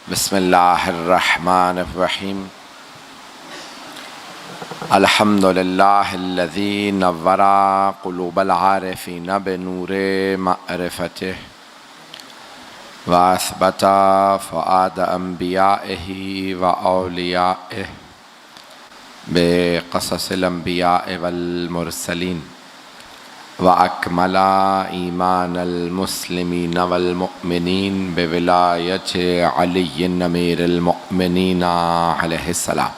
بسم اللہ الرحمن الرحیم الحمد للہ الذی نور قلوب العارفین بنور معرفتہ واثبت فؤاد انبیائہ واولیائہ بقصص الانبیاء والمرسلین وَأَكْمَلَ إِيمَانَ الْمُسْلِمِينَ وَالْمُؤْمِنِينَ بِوِلَایَةِ عَلِيِّ أَمِيرِ الْمُؤْمِنِينَ عَلَيْهِ السَّلَامُ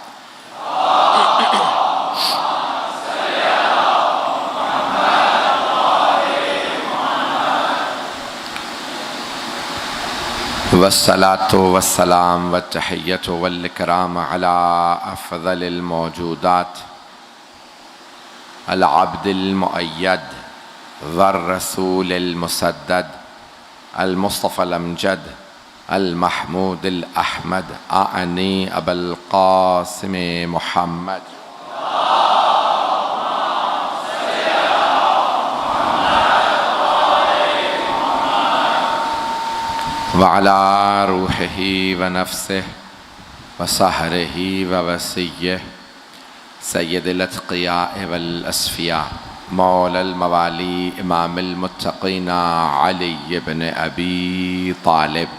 والصلاة والسلام والتحية والإكرام على أفضل الموجودات العبد المؤيد والرسول المسدد المصطفى الأمجد المحمود الأحمد أعني أبا القاسم محمد وعلى روحه ونفسه وسهره ووصيه سید الاتقیاء والاسفیاء مولا الموالی امام المتقین علی بن ابی طالب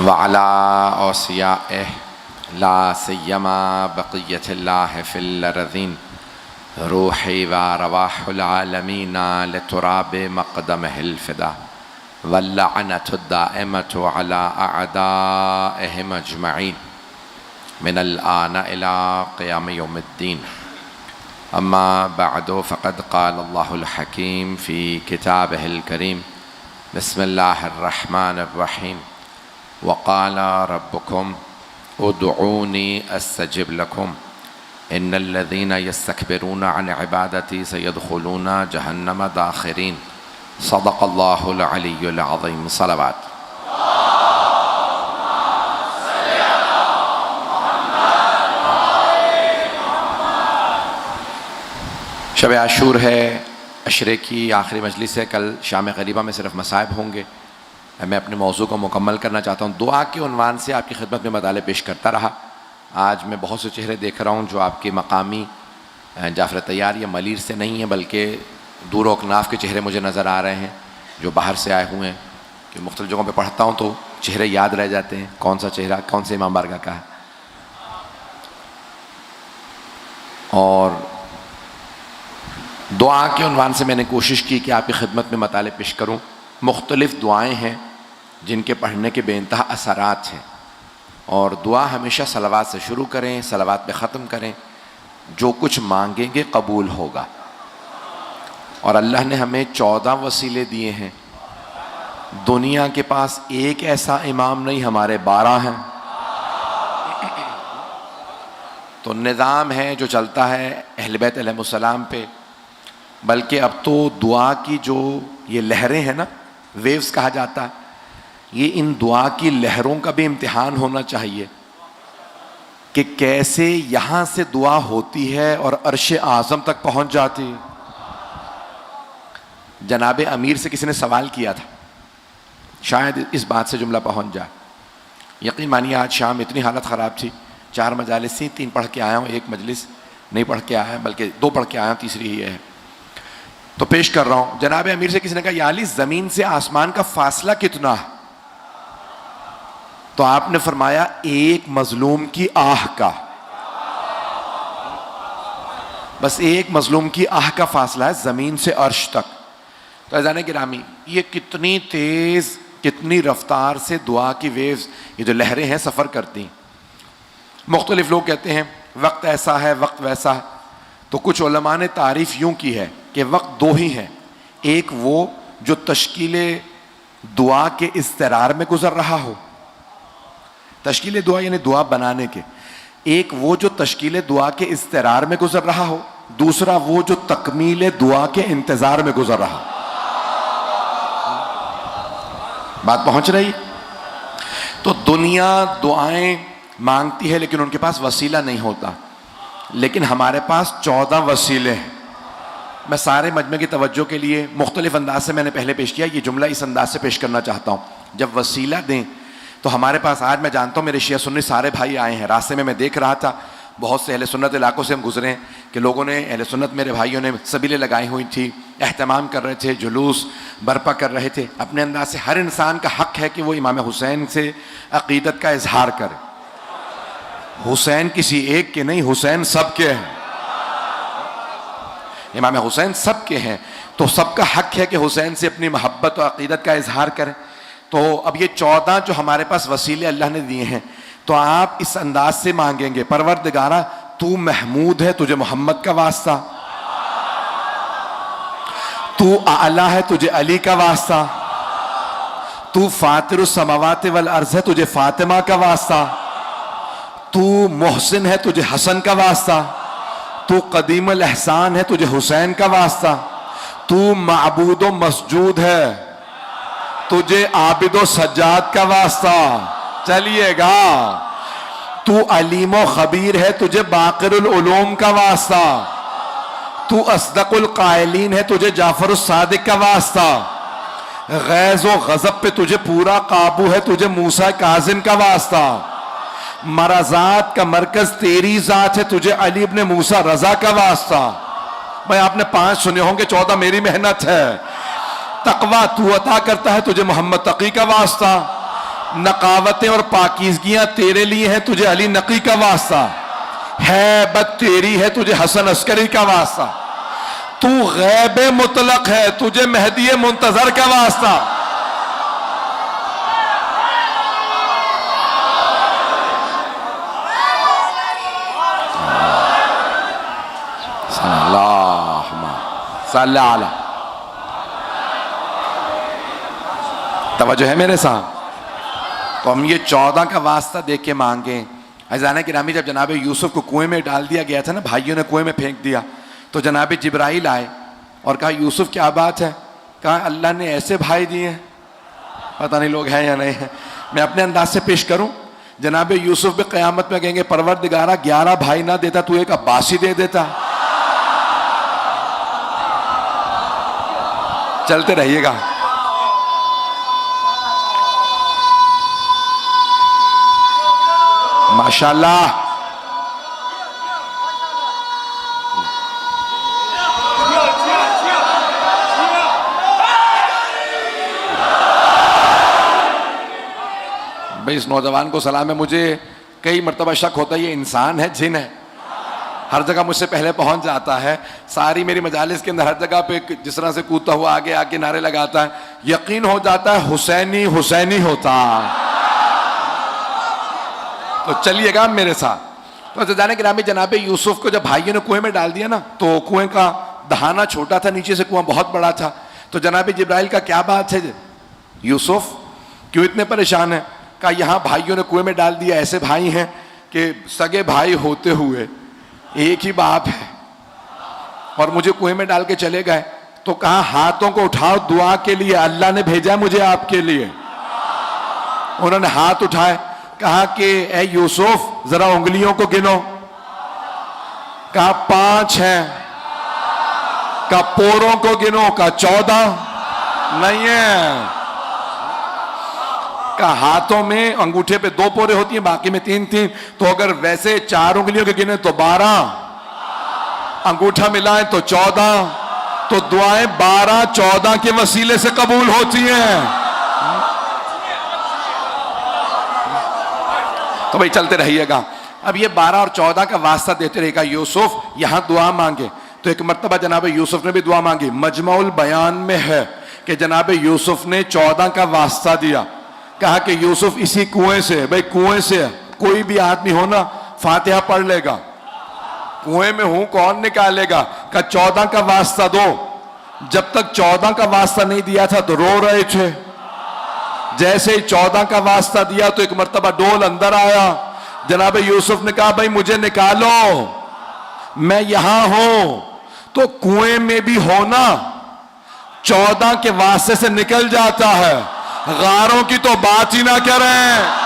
وعلی اوصیائہ لا سیما بقیت اللہ فی الارضین روحی و رواح العالمین لتراب مقدمہ الفدا واللعنة الدائمة على أعدائهم أجمعين من الآن إلى قيام يوم الدين أما بعد فقد قال الله الحكيم في كتابه الكريم بسم الله الرحمن الرحيم وقال ربكم ادعوني أستجب لكم إن الذين يستكبرون عن عبادتي سيدخلون جهنم داخرين صدق اللہ العلی العظیم صلوات شب عاشور ہے، عشرے کی آخری مجلس ہے، کل شام غریبہ میں صرف مصائب ہوں گے۔ میں اپنے موضوع کو مکمل کرنا چاہتا ہوں، دعا کے عنوان سے آپ کی خدمت میں مطالعے پیش کرتا رہا۔ آج میں بہت سے چہرے دیکھ رہا ہوں جو آپ کے مقامی جعفر طیار یا ملیر سے نہیں ہیں، بلکہ دور و اکناف کے چہرے مجھے نظر آ رہے ہیں جو باہر سے آئے ہوئے ہیں، کہ مختلف جگہوں پہ پڑھتا ہوں تو چہرے یاد رہ جاتے ہیں، کون سا چہرہ کون سے امام بارگاہ کا ہے۔ اور دعا کے عنوان سے میں نے کوشش کی کہ آپ کی خدمت میں مطالعے پیش کروں۔ مختلف دعائیں ہیں جن کے پڑھنے کے بے انتہا اثرات ہیں، اور دعا ہمیشہ صلوات سے شروع کریں، صلوات پہ ختم کریں۔ جو کچھ مانگیں گے قبول ہوگا، اور اللہ نے ہمیں 14 وسیلے دیے ہیں۔ دنیا کے پاس ایک ایسا امام نہیں، ہمارے 12 ہیں۔ تو نظام ہے جو چلتا ہے اہل بیت علیہ السلام پہ، بلکہ اب تو دعا کی جو یہ لہریں ہیں نا، ویوز کہا جاتا ہے، یہ ان دعا کی لہروں کا بھی امتحان ہونا چاہیے کہ کیسے یہاں سے دعا ہوتی ہے اور عرش اعظم تک پہنچ جاتی ہے۔ جناب امیر سے کسی نے سوال کیا تھا، شاید اس بات سے جملہ پہنچ جائے۔ یقین مانیے آج شام اتنی حالت خراب تھی، 4 مجالس تھیں، 3 پڑھ کے آیا ہوں، 1 مجلس نہیں پڑھ کے آیا، بلکہ 2 پڑھ کے آیا ہوں، تیسری ہی ہے تو پیش کر رہا ہوں۔ جناب امیر سے کسی نے کہا یا علی زمین سے آسمان کا فاصلہ کتنا ہے؟ تو آپ نے فرمایا ایک مظلوم کی آہ کا، بس ایک مظلوم کی آہ کا فاصلہ ہے زمین سے عرش تک۔ تو عزیزان گرامی، یہ کتنی تیز، کتنی رفتار سے دعا کی ویوز، یہ جو لہریں ہیں، سفر کرتی ہیں۔ مختلف لوگ کہتے ہیں وقت ایسا ہے، وقت ویسا ہے، تو کچھ علماء نے تعریف یوں کی ہے کہ وقت 2 ہی ہیں، ایک وہ جو تشکیل دعا کے اضطرار میں گزر رہا ہو، تشکیل دعا یعنی دعا بنانے کے، ایک وہ جو تشکیل دعا کے اضطرار میں گزر رہا ہو، دوسرا وہ جو تکمیل دعا کے انتظار میں گزر رہا ہو۔ بات پہنچ رہی؟ تو دنیا دعائیں مانگتی ہے لیکن ان کے پاس وسیلہ نہیں ہوتا، لیکن ہمارے پاس 14 وسیلے ہیں۔ میں سارے مجمع کی توجہ کے لیے مختلف انداز سے میں نے پہلے پیش کیا، یہ جملہ اس انداز سے پیش کرنا چاہتا ہوں، جب وسیلہ دیں تو ہمارے پاس آج میں جانتا ہوں میرے شیعہ سنی سارے بھائی آئے ہیں، راستے میں دیکھ رہا تھا بہت سے اہل سنت علاقوں سے ہم گزرے ہیں کہ لوگوں نے، اہل سنت میرے بھائیوں نے سبیلیں لگائی ہوئی تھی، اہتمام کر رہے تھے، جلوس برپا کر رہے تھے اپنے انداز سے۔ ہر انسان کا حق ہے کہ وہ امام حسین سے عقیدت کا اظہار کرے، حسین کسی ایک کے نہیں، حسین سب کے ہیں، امام حسین سب کے ہیں، تو سب کا حق ہے کہ حسین سے اپنی محبت و عقیدت کا اظہار کریں۔ تو اب یہ 14 جو ہمارے پاس وسیلے اللہ نے دیے ہیں، تو آپ اس انداز سے مانگیں گے، پروردگارہ تو محمود ہے، تجھے محمد کا واسطہ، تو اعلیٰ ہے، تجھے علی کا واسطہ، تو فاطر السماوات والارض ہے، تجھے فاطمہ کا واسطہ، تو محسن ہے، تجھے حسن کا واسطہ، تو قدیم الاحسان ہے، تجھے حسین کا واسطہ، تو معبود و مسجود ہے، تجھے عابد و سجاد کا واسطہ، چلیے گا، تو علیم و خبیر ہے، تجھے باقر العلوم کا واسطہ، تو اصدق القائلین ہے، تجھے جعفر الصادق کا واسطہ، غیظ و غضب پہ تجھے پورا قابو ہے، تجھے موسیٰ کاظم کا واسطہ، مرضات کا مرکز تیری ذات ہے، تجھے علی ابن موسیٰ رضا کا واسطہ۔ بھائی آپ نے 5 سنے ہوں گے، 14 میری محنت ہے۔ تقویٰ تو عطا کرتا ہے، تجھے محمد تقی کا واسطہ، نقاوتیں اور پاکیزگیاں تیرے لیے ہیں، تجھے علی نقی کا واسطہ، ہیبت تیری ہے، تجھے حسن عسکری کا واسطہ، تو غیب مطلق ہے، تجھے مہدی منتظر کا واسطہ۔ اللہم صلی علی، توجہ ہے میرے ساتھ؟ تو ہم یہ 14 کا واسطہ دیکھ کے مانگیں۔ عزیزان گرامی، جب جناب یوسف کو کنویں میں ڈال دیا گیا تھا نا، بھائیوں نے کنویں میں پھینک دیا، تو جناب جبرائیل آئے اور کہا یوسف کیا بات ہے؟ کہا اللہ نے ایسے بھائی دیے ہیں، پتہ نہیں لوگ ہیں یا نہیں ہیں، میں اپنے انداز سے پیش کروں۔ جناب یوسف بھی قیامت میں کہیں گے پروردگارہ 11 بھائی نہ دیتا تو ایک عباسی دے دیتا۔ چلتے رہیے گا۔ ماشاءاللہ، بھئی اس نوجوان کو سلام ہے۔ مجھے کئی مرتبہ شک ہوتا ہے یہ انسان ہے جن ہے، ہر جگہ مجھ سے پہلے پہنچ جاتا ہے، ساری میری مجالس کے اندر ہر جگہ پہ جس طرح سے کودتا ہوا آگے آگے نعرے لگاتا ہے، یقین ہو جاتا ہے حسینی حسینی ہوتا۔ تو چلیے گا میرے ساتھ۔ تو عزیزان گرامی، جناب یوسف کو جب بھائیوں نے کنویں میں ڈال دیا نا، تو کنویں کا دہانہ چھوٹا تھا، نیچے سے کنواں بہت بڑا تھا، تو جناب جبرائیل کا کیا بات ہے یوسف کیوں اتنے پریشان ہیں؟ کہا یہاں بھائیوں نے کنویں میں ڈال دیا، ایسے بھائی ہیں کہ سگے بھائی ہوتے ہوئے ایک ہی باپ ہے اور مجھے کنویں میں ڈال کے چلے گئے۔ تو کہا ہاتھوں کو اٹھاؤ دعا کے لیے، اللہ نے بھیجا مجھے آپ کے لیے۔ انہوں نے ہاتھ اٹھائے، کہا کہ اے یوسف ذرا انگلیوں کو گنو، کہا 5 ہیں، کہا پوروں کو گنو، کہا 14 نہیں ہے، کہا ہاتھوں میں انگوٹھے پہ 2 پورے ہوتی ہیں، باقی میں 3 تو اگر ویسے 4 انگلیوں کے گنے تو 12، انگوٹھا ملائیں تو 14، تو دعائیں 12-14 کے وسیلے سے قبول ہوتی ہیں۔ تو بھئی چلتے رہیے گا۔ اب یہ 12 اور 14 کا واسطہ دیتے رہے گا یوسف یہاں دعا مانگے۔ تو ایک مرتبہ جناب یوسف نے بھی دعا مانگی، مجمع البیان میں ہے کہ جناب یوسف نے 14 کا واسطہ دیا، کہا کہ یوسف اسی کنویں سے، بھئی کنویں سے کوئی بھی آدمی ہونا فاتحہ پڑھ لے گا، کنویں میں ہوں کون نکالے گا؟ کہا 14 کا واسطہ دو۔ جب تک 14 کا واسطہ نہیں دیا تھا تو رو رہے تھے، جیسے ہی 14 کا واسطہ دیا تو ایک مرتبہ ڈول اندر آیا، جناب یوسف نے کہا بھائی مجھے نکالو، میں یہاں ہوں۔ تو کنویں میں بھی ہونا 14 کے واسطے سے نکل جاتا ہے، غاروں کی تو بات ہی نہ کریں۔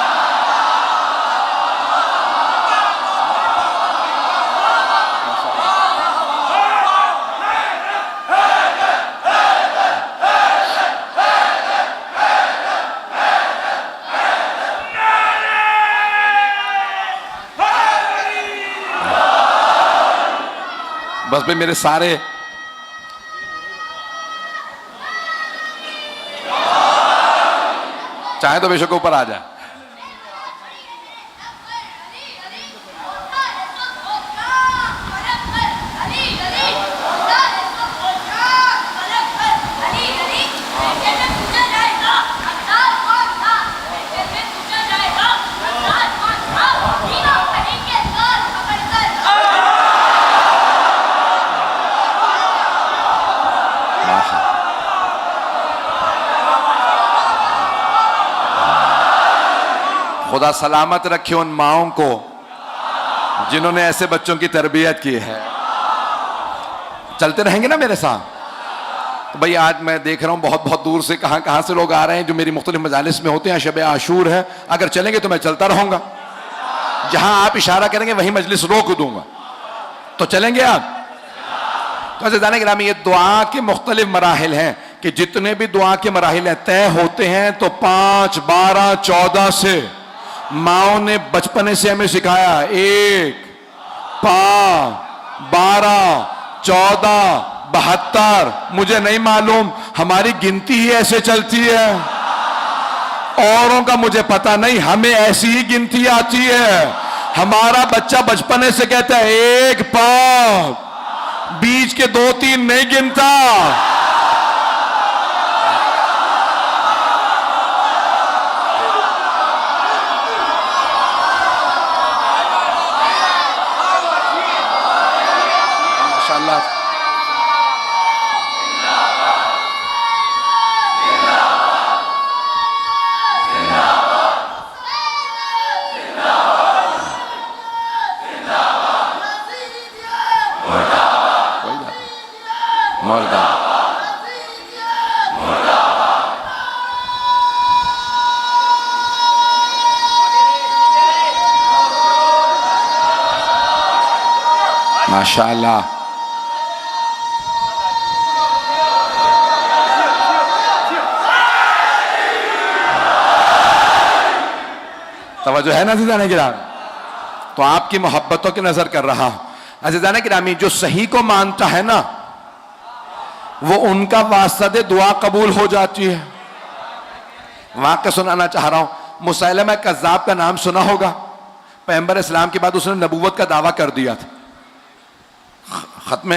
بس بھائی میرے سارے چاہے تو بے شک اوپر آ جائے. خدا سلامت رکھے ان ماؤں کو جنہوں نے ایسے بچوں کی تربیت کی ہے. چلتے رہیں گے نا میرے ساتھ. تو بھئی آج میں دیکھ رہا ہوں بہت بہت دور سے کہاں سے لوگ آ رہے ہیں جو میری مختلف مجالس میں ہوتے ہیں. شب عاشور ہے, اگر چلیں گے تو میں چلتا رہوں گا, جہاں آپ اشارہ کریں گے وہیں مجلس روک دوں گا. تو چلیں گے آپ. تو عزیزان گرامی, یہ دعا کے مختلف مراحل ہیں کہ جتنے بھی دعا کے مراحل ہیں طے ہوتے ہیں تو 5, 12, 14 سے ماؤں نے بچپنے سے ہمیں سکھایا. 1, 5, 12, 14, 72, مجھے نہیں معلوم, ہماری گنتی ہی ایسے چلتی ہے. اوروں کا مجھے پتہ نہیں, ہمیں ایسی ہی گنتی آتی ہے. ہمارا بچہ بچپنے سے کہتا ہے 1, 5, بیچ کے 2, 3 نہیں گنتا. ماشاءاللہ. توجہ ہے نا عزیزان گرامی؟ تو آپ کی محبتوں کی نظر کر رہا ہوں. عزیزان گرامی, جو صحیح کو مانتا ہے نا وہ ان کا واسطہ دعا قبول ہو جاتی ہے. واقعہ سنانا چاہ رہا ہوں. مسیلمہ کذاب کا نام سنا ہوگا. پیغمبر اسلام کے بعد اس نے نبوت کا دعویٰ کر دیا تھا. ختم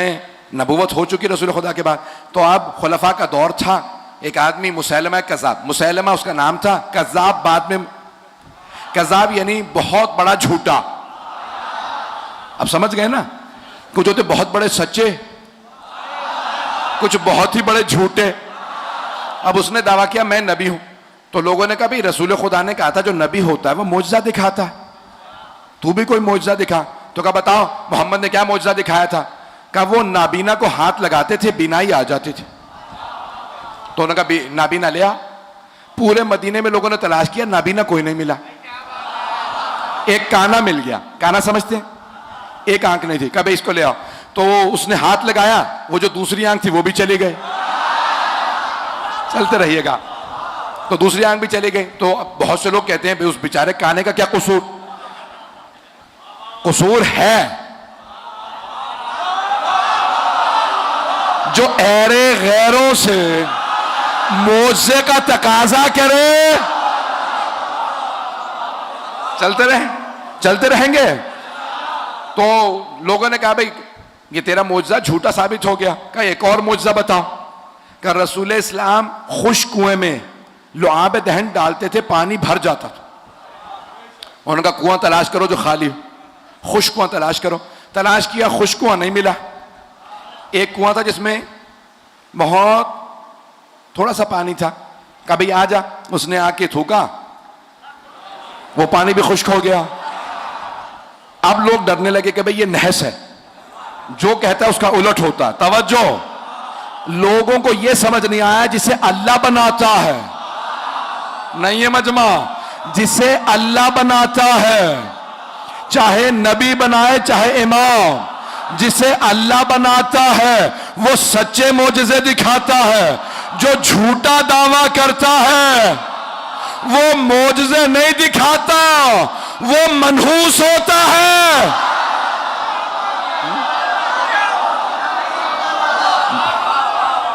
نبوت ہو چکی رسول خدا کے بعد. تو اب خلفاء کا دور تھا. ایک آدمی مسیلمہ کذاب, مسیلمہ اس کا نام تھا, کذاب بعد میں, کذاب یعنی بہت بڑا جھوٹا. اب سمجھ گئے نا, کچھ ہوتے بہت بڑے سچے, کچھ بہت ہی بڑے جھوٹے. اب اس نے دعویٰ کیا میں نبی ہوں. تو لوگوں نے کہا بھی رسول خدا نے کہا تھا جو نبی ہوتا ہے وہ معجزہ دکھاتا ہے, تو بھی کوئی معجزہ دکھا. تو کہا بتاؤ محمد نے کیا معجزہ دکھایا تھا؟ کہا وہ نابینا کو ہاتھ لگاتے تھے بینائی آ جاتی تھی. تو انہوں نے کہا نابینا لیا. پورے مدینے میں لوگوں نے تلاش کیا, نابینا کوئی نہیں ملا. ایک کانا مل گیا. کانا سمجھتے ہیں؟ ایک آنکھ نہیں تھی. کہا بھئی اس کو لے آؤ. تو اس نے ہاتھ لگایا, وہ جو دوسری آنکھ تھی وہ بھی چلی گئی. چلتے رہیے گا. تو دوسری آنکھ بھی چلی گئی. تو بہت سے لوگ کہتے ہیں بھئی اس بیچارے کانے کا کیا قصور؟ قصور ہے جو ایرے غیروں سے معجزے کا تقاضا کرے. چلتے رہیں گے. تو لوگوں نے کہا بھئی یہ تیرا معجزہ جھوٹا ثابت ہو گیا. کہا ایک اور معجزہ بتاؤ. کہ رسول اسلام خشک کنویں میں لعاب دہن ڈالتے تھے, پانی بھر جاتا تھا. انہوں نے کہا کنواں تلاش کرو جو خالی ہو, خشک کنواں تلاش کرو. تلاش کیا, خشک کنواں نہیں ملا. ایک کنواں تھا جس میں بہت تھوڑا سا پانی تھا. کہا بھئی آ جا. اس نے آ کے تھوکا, وہ پانی بھی خشک ہو گیا. اب لوگ ڈرنے لگے کہ بھئی یہ نحس ہے, جو کہتا ہے اس کا الٹ ہوتا. توجہ, لوگوں کو یہ سمجھ نہیں آیا جسے اللہ بناتا ہے, نہیں ہے مجمع, جسے اللہ بناتا ہے, چاہے نبی بنائے چاہے امام, جسے اللہ بناتا ہے وہ سچے معجزے دکھاتا ہے. جو جھوٹا دعویٰ کرتا ہے وہ معجزے نہیں دکھاتا, وہ منحوس ہوتا ہے.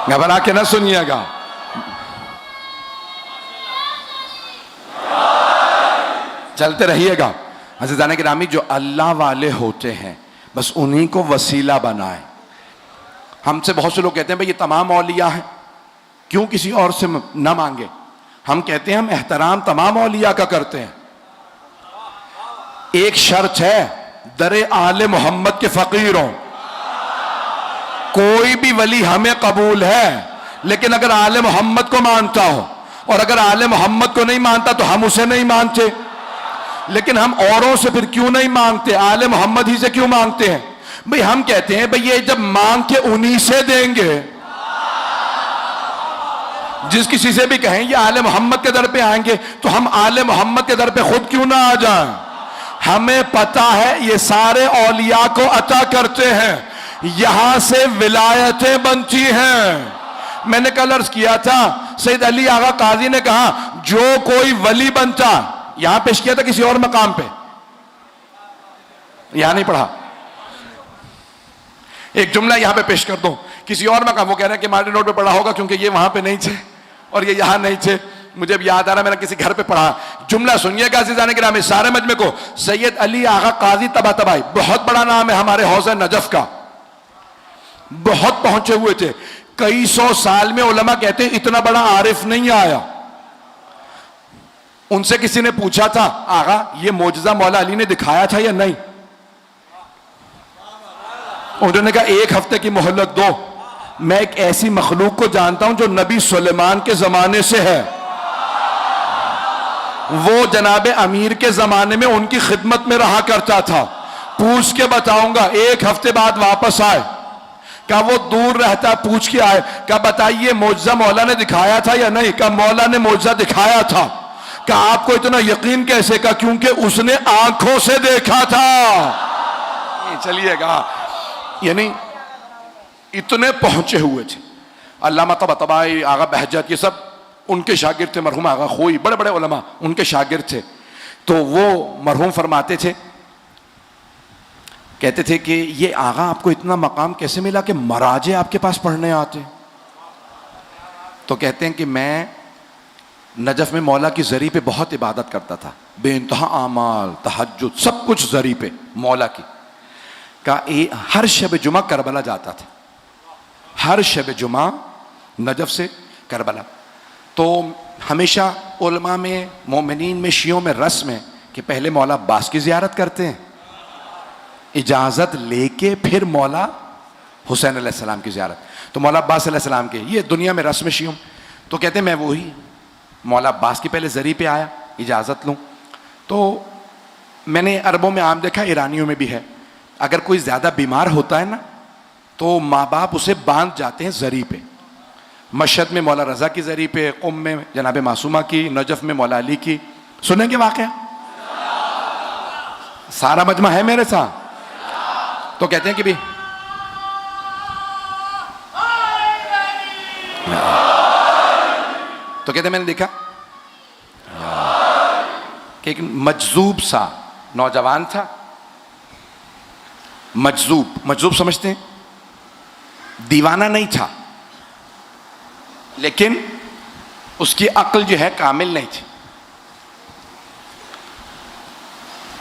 گھبرا کے نہ سنیے گا. چلتے رہیے گا. عزیزان گرامی، جو اللہ والے ہوتے ہیں بس انہی کو وسیلہ بنائیں. ہم سے بہت سے لوگ کہتے ہیں بھئی یہ تمام اولیاء ہیں، کیوں کسی اور سے نہ مانگے؟ ہم کہتے ہیں ہم احترام تمام اولیاء کا کرتے ہیں. ایک شرط ہے، در آل محمد کے فقیر ہوں. کوئی بھی ولی ہمیں قبول ہے، لیکن اگر آل محمد کو مانتا ہو، اور اگر آل محمد کو نہیں مانتا تو ہم اسے نہیں مانتے. لیکن ہم اوروں سے پھر کیوں نہیں مانگتے؟ آل محمد ہی سے کیوں مانگتے ہیں؟ بھئی ہم کہتے ہیں بھئی یہ جب مانگ کے انہی سے دیں گے. جس کسی سے بھی کہیں یہ آل محمد کے در پہ آئیں گے تو ہم آل محمد کے در پہ خود کیوں نہ آ جائیں؟ ہمیں پتا ہے یہ سارے اولیاء کو عطا کرتے ہیں، یہاں سے ولایتیں بنتی ہیں. میں نے کل عرض کیا تھا، سید علی آغا قاضی نے کہا جو کوئی ولی بنتا، یہاں پیش کیا تھا کسی اور مقام پہ، یہاں نہیں پڑھا. ایک جملہ یہاں پہ پیش کر دوں، کسی اور مقام، وہ کہہ رہے ہیں کہ مارٹن روڈ پہ پڑھا ہوگا کیونکہ یہ وہاں پہ نہیں تھے اور یہ یہاں نہیں تھے. مجھے اب یاد آ رہا میں نے کسی گھر پہ پڑھا. جملہ سنیے گا عزیزان گرامی سارے مجمع کو. سید علی آغا قاضی طباطبائی، بہت بڑا نام ہے ہمارے حوض نجف کا، بہت پہنچے ہوئے تھے. کئی سو سال میں علماء کہتے ہیں اتنا بڑا عارف نہیں آیا. ان سے کسی نے پوچھا تھا آغا یہ معجزہ مولا علی نے دکھایا تھا یا نہیں؟ انہوں نے کہا ایک ہفتے کی مہلت دو، میں ایک ایسی مخلوق کو جانتا ہوں جو نبی سلیمان کے زمانے سے ہے، وہ جناب امیر کے زمانے میں ان کی خدمت میں رہا کرتا تھا، پوچھ کے بتاؤں گا. ایک ہفتے بعد واپس آئے، کہا وہ دور رہتا ہے، پوچھ کے آئے، کہا بتائیے معجزہ مولا نے دکھایا تھا یا نہیں؟ کہا مولا نے معجزہ دکھایا تھا. کہا آپ کو اتنا یقین کیسے؟ کہا کیونکہ اس نے آنکھوں سے دیکھا تھا. چلیے گا، یعنی اتنے پہنچے ہوئے تھے. علامہ طباطبائی، آغا بہجت، یہ سب ان کے شاگرد تھے. مرحوم آغا خوئی، بڑے بڑے علماء ان کے شاگرد تھے. تو وہ مرحوم فرماتے تھے، کہتے تھے کہ یہ آغا آپ کو اتنا مقام کیسے ملا کہ مراجع آپ کے پاس پڑھنے آتے؟ تو کہتے ہیں کہ میں نجف میں مولا کی زری پہ بہت عبادت کرتا تھا، بے انتہا اعمال، تہجد، سب کچھ زری پہ مولا کی. کہا ہر شب جمعہ کربلا جاتا تھا، ہر شب جمعہ نجف سے کربلا. تو ہمیشہ علماء میں، مومنین میں، شیعوں میں رسم ہے کہ پہلے مولا عباس کی زیارت کرتے ہیں، اجازت لے کے پھر مولا حسین علیہ السلام کی زیارت. تو مولا عباس علیہ السلام کے یہ دنیا میں رسم شیعوں. تو کہتے ہیں میں وہی مولا عباس کی پہلے زری پہ آیا اجازت لوں. تو میں نے عربوں میں عام دیکھا، ایرانیوں میں بھی ہے، اگر کوئی زیادہ بیمار ہوتا ہے نا تو ماں باپ اسے باندھ جاتے ہیں زری پہ. مشہد میں مولا رضا کی زری پہ، قم میں جناب معصومہ کی، نجف میں مولا علی کی. سنیں گے واقعہ؟ سارا مجمع ہے میرے ساتھ. تو کہتے ہیں کہ بھی تو کہتے ہیں میں نے دیکھا کہ ایک مجذوب سا نوجوان تھا. مجذوب سمجھتے ہیں؟ دیوانہ نہیں تھا، لیکن اس کی عقل جو ہے کامل نہیں تھی،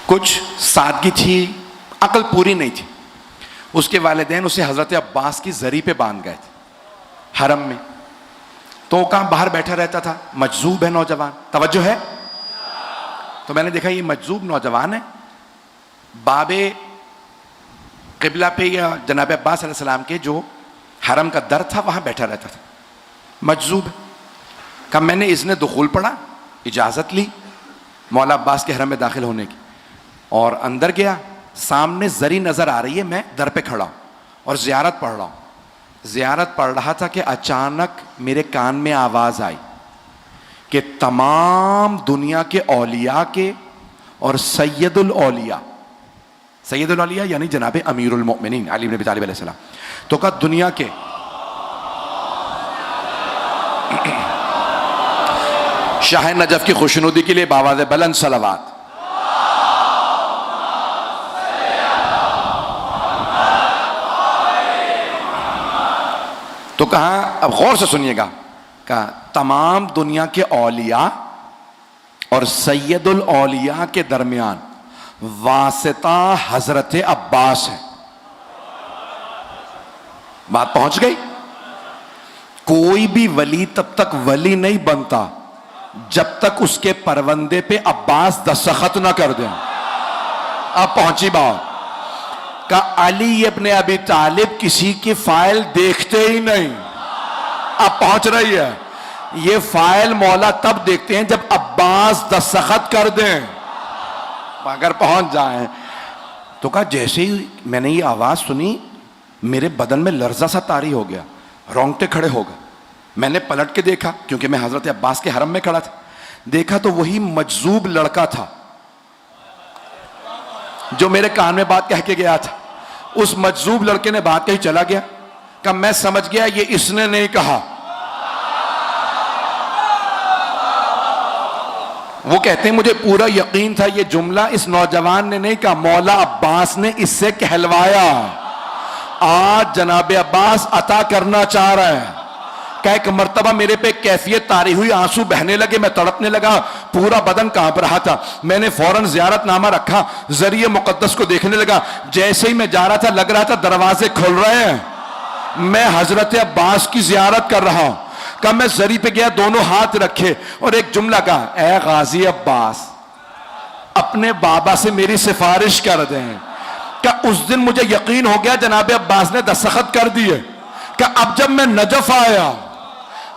کچھ سادگی تھی، عقل پوری نہیں تھی. اس کے والدین اسے حضرت عباس کی زری پہ باندھ گئے تھے حرم میں. تو وہ کہاں باہر بیٹھا رہتا تھا، مجذوب ہے نوجوان. توجہ ہے؟ تو میں نے دیکھا یہ مجذوب نوجوان ہے، باب قبلہ پہ یا جناب عباس علیہ السلام کے جو حرم کا در تھا وہاں بیٹھا رہتا تھا، مجذوب. کہا میں نے اذن دخول پڑھا، اجازت لی مولا عباس کے حرم میں داخل ہونے کی، اور اندر گیا. سامنے زری نظر آ رہی ہے، میں در پہ کھڑا ہوں اور زیارت پڑھ رہا ہوں. زیارت پڑھ رہا تھا کہ اچانک میرے کان میں آواز آئی کہ تمام دنیا کے اولیاء کے اور سید الاولیاء یعنی جناب امیر المؤمنین علی بن ابی طالب علیہ السلام، تو کہا دنیا کے شاہ نجف کی خوشنودی کے لیے باواز بلند صلوات. تو کہا، اب غور سے سنیے گا، کہا تمام دنیا کے اولیاء اور سید الاولیاء کے درمیان واسطہ حضرت عباس ہے. بات پہنچ گئی؟ کوئی بھی ولی تب تک ولی نہیں بنتا جب تک اس کے پروندے پہ عباس دستخط نہ کر دیں. اب پہنچی بات. کہ علی ابن ابی طالب کسی کی فائل دیکھتے ہی نہیں. اب پہنچ رہی ہے. یہ فائل مولا تب دیکھتے ہیں جب عباس دستخط کر دیں. اگر پہنچ جائیں تو کہا جیسے ہی میں نے یہ آواز سنی میرے بدن میں لرزہ سا طاری ہو گیا, رونگٹے کھڑے ہو گئے. میں نے پلٹ کے دیکھا کیونکہ میں حضرت عباس کے حرم میں کھڑا تھا. دیکھا تو وہی مجذوب لڑکا تھا جو میرے کان میں بات کہہ کے گیا تھا. اس مجذوب لڑکے نے بات کہی چلا گیا. کہ میں سمجھ گیا یہ اس نے نہیں کہا. وہ کہتے ہیں مجھے پورا یقین تھا یہ جملہ اس نوجوان نے نہیں کہا, مولا عباس نے اس سے کہلوایا. آج جناب عباس عطا کرنا چاہ رہا ہے. کہ ایک مرتبہ میرے پہ کیفیت طاری ہوئی, آنسو بہنے لگے, میں تڑپنے لگا, پورا بدن کانپ رہا تھا. میں نے فوراً زیارت نامہ رکھا, ذریعہ مقدس کو دیکھنے لگا. جیسے ہی میں جا رہا تھا لگ رہا تھا دروازے کھل رہے ہیں, میں حضرت عباس کی زیارت کر رہا ہوں. کہ میں زری پہ گیا, دونوں ہاتھ رکھے اور ایک جملہ کہا, اے غازی عباس اپنے بابا سے میری سفارش کر دیں. کہ اس دن مجھے یقین ہو گیا جناب عباس نے دستخط کر دیے. کہ اب جب میں نجف آیا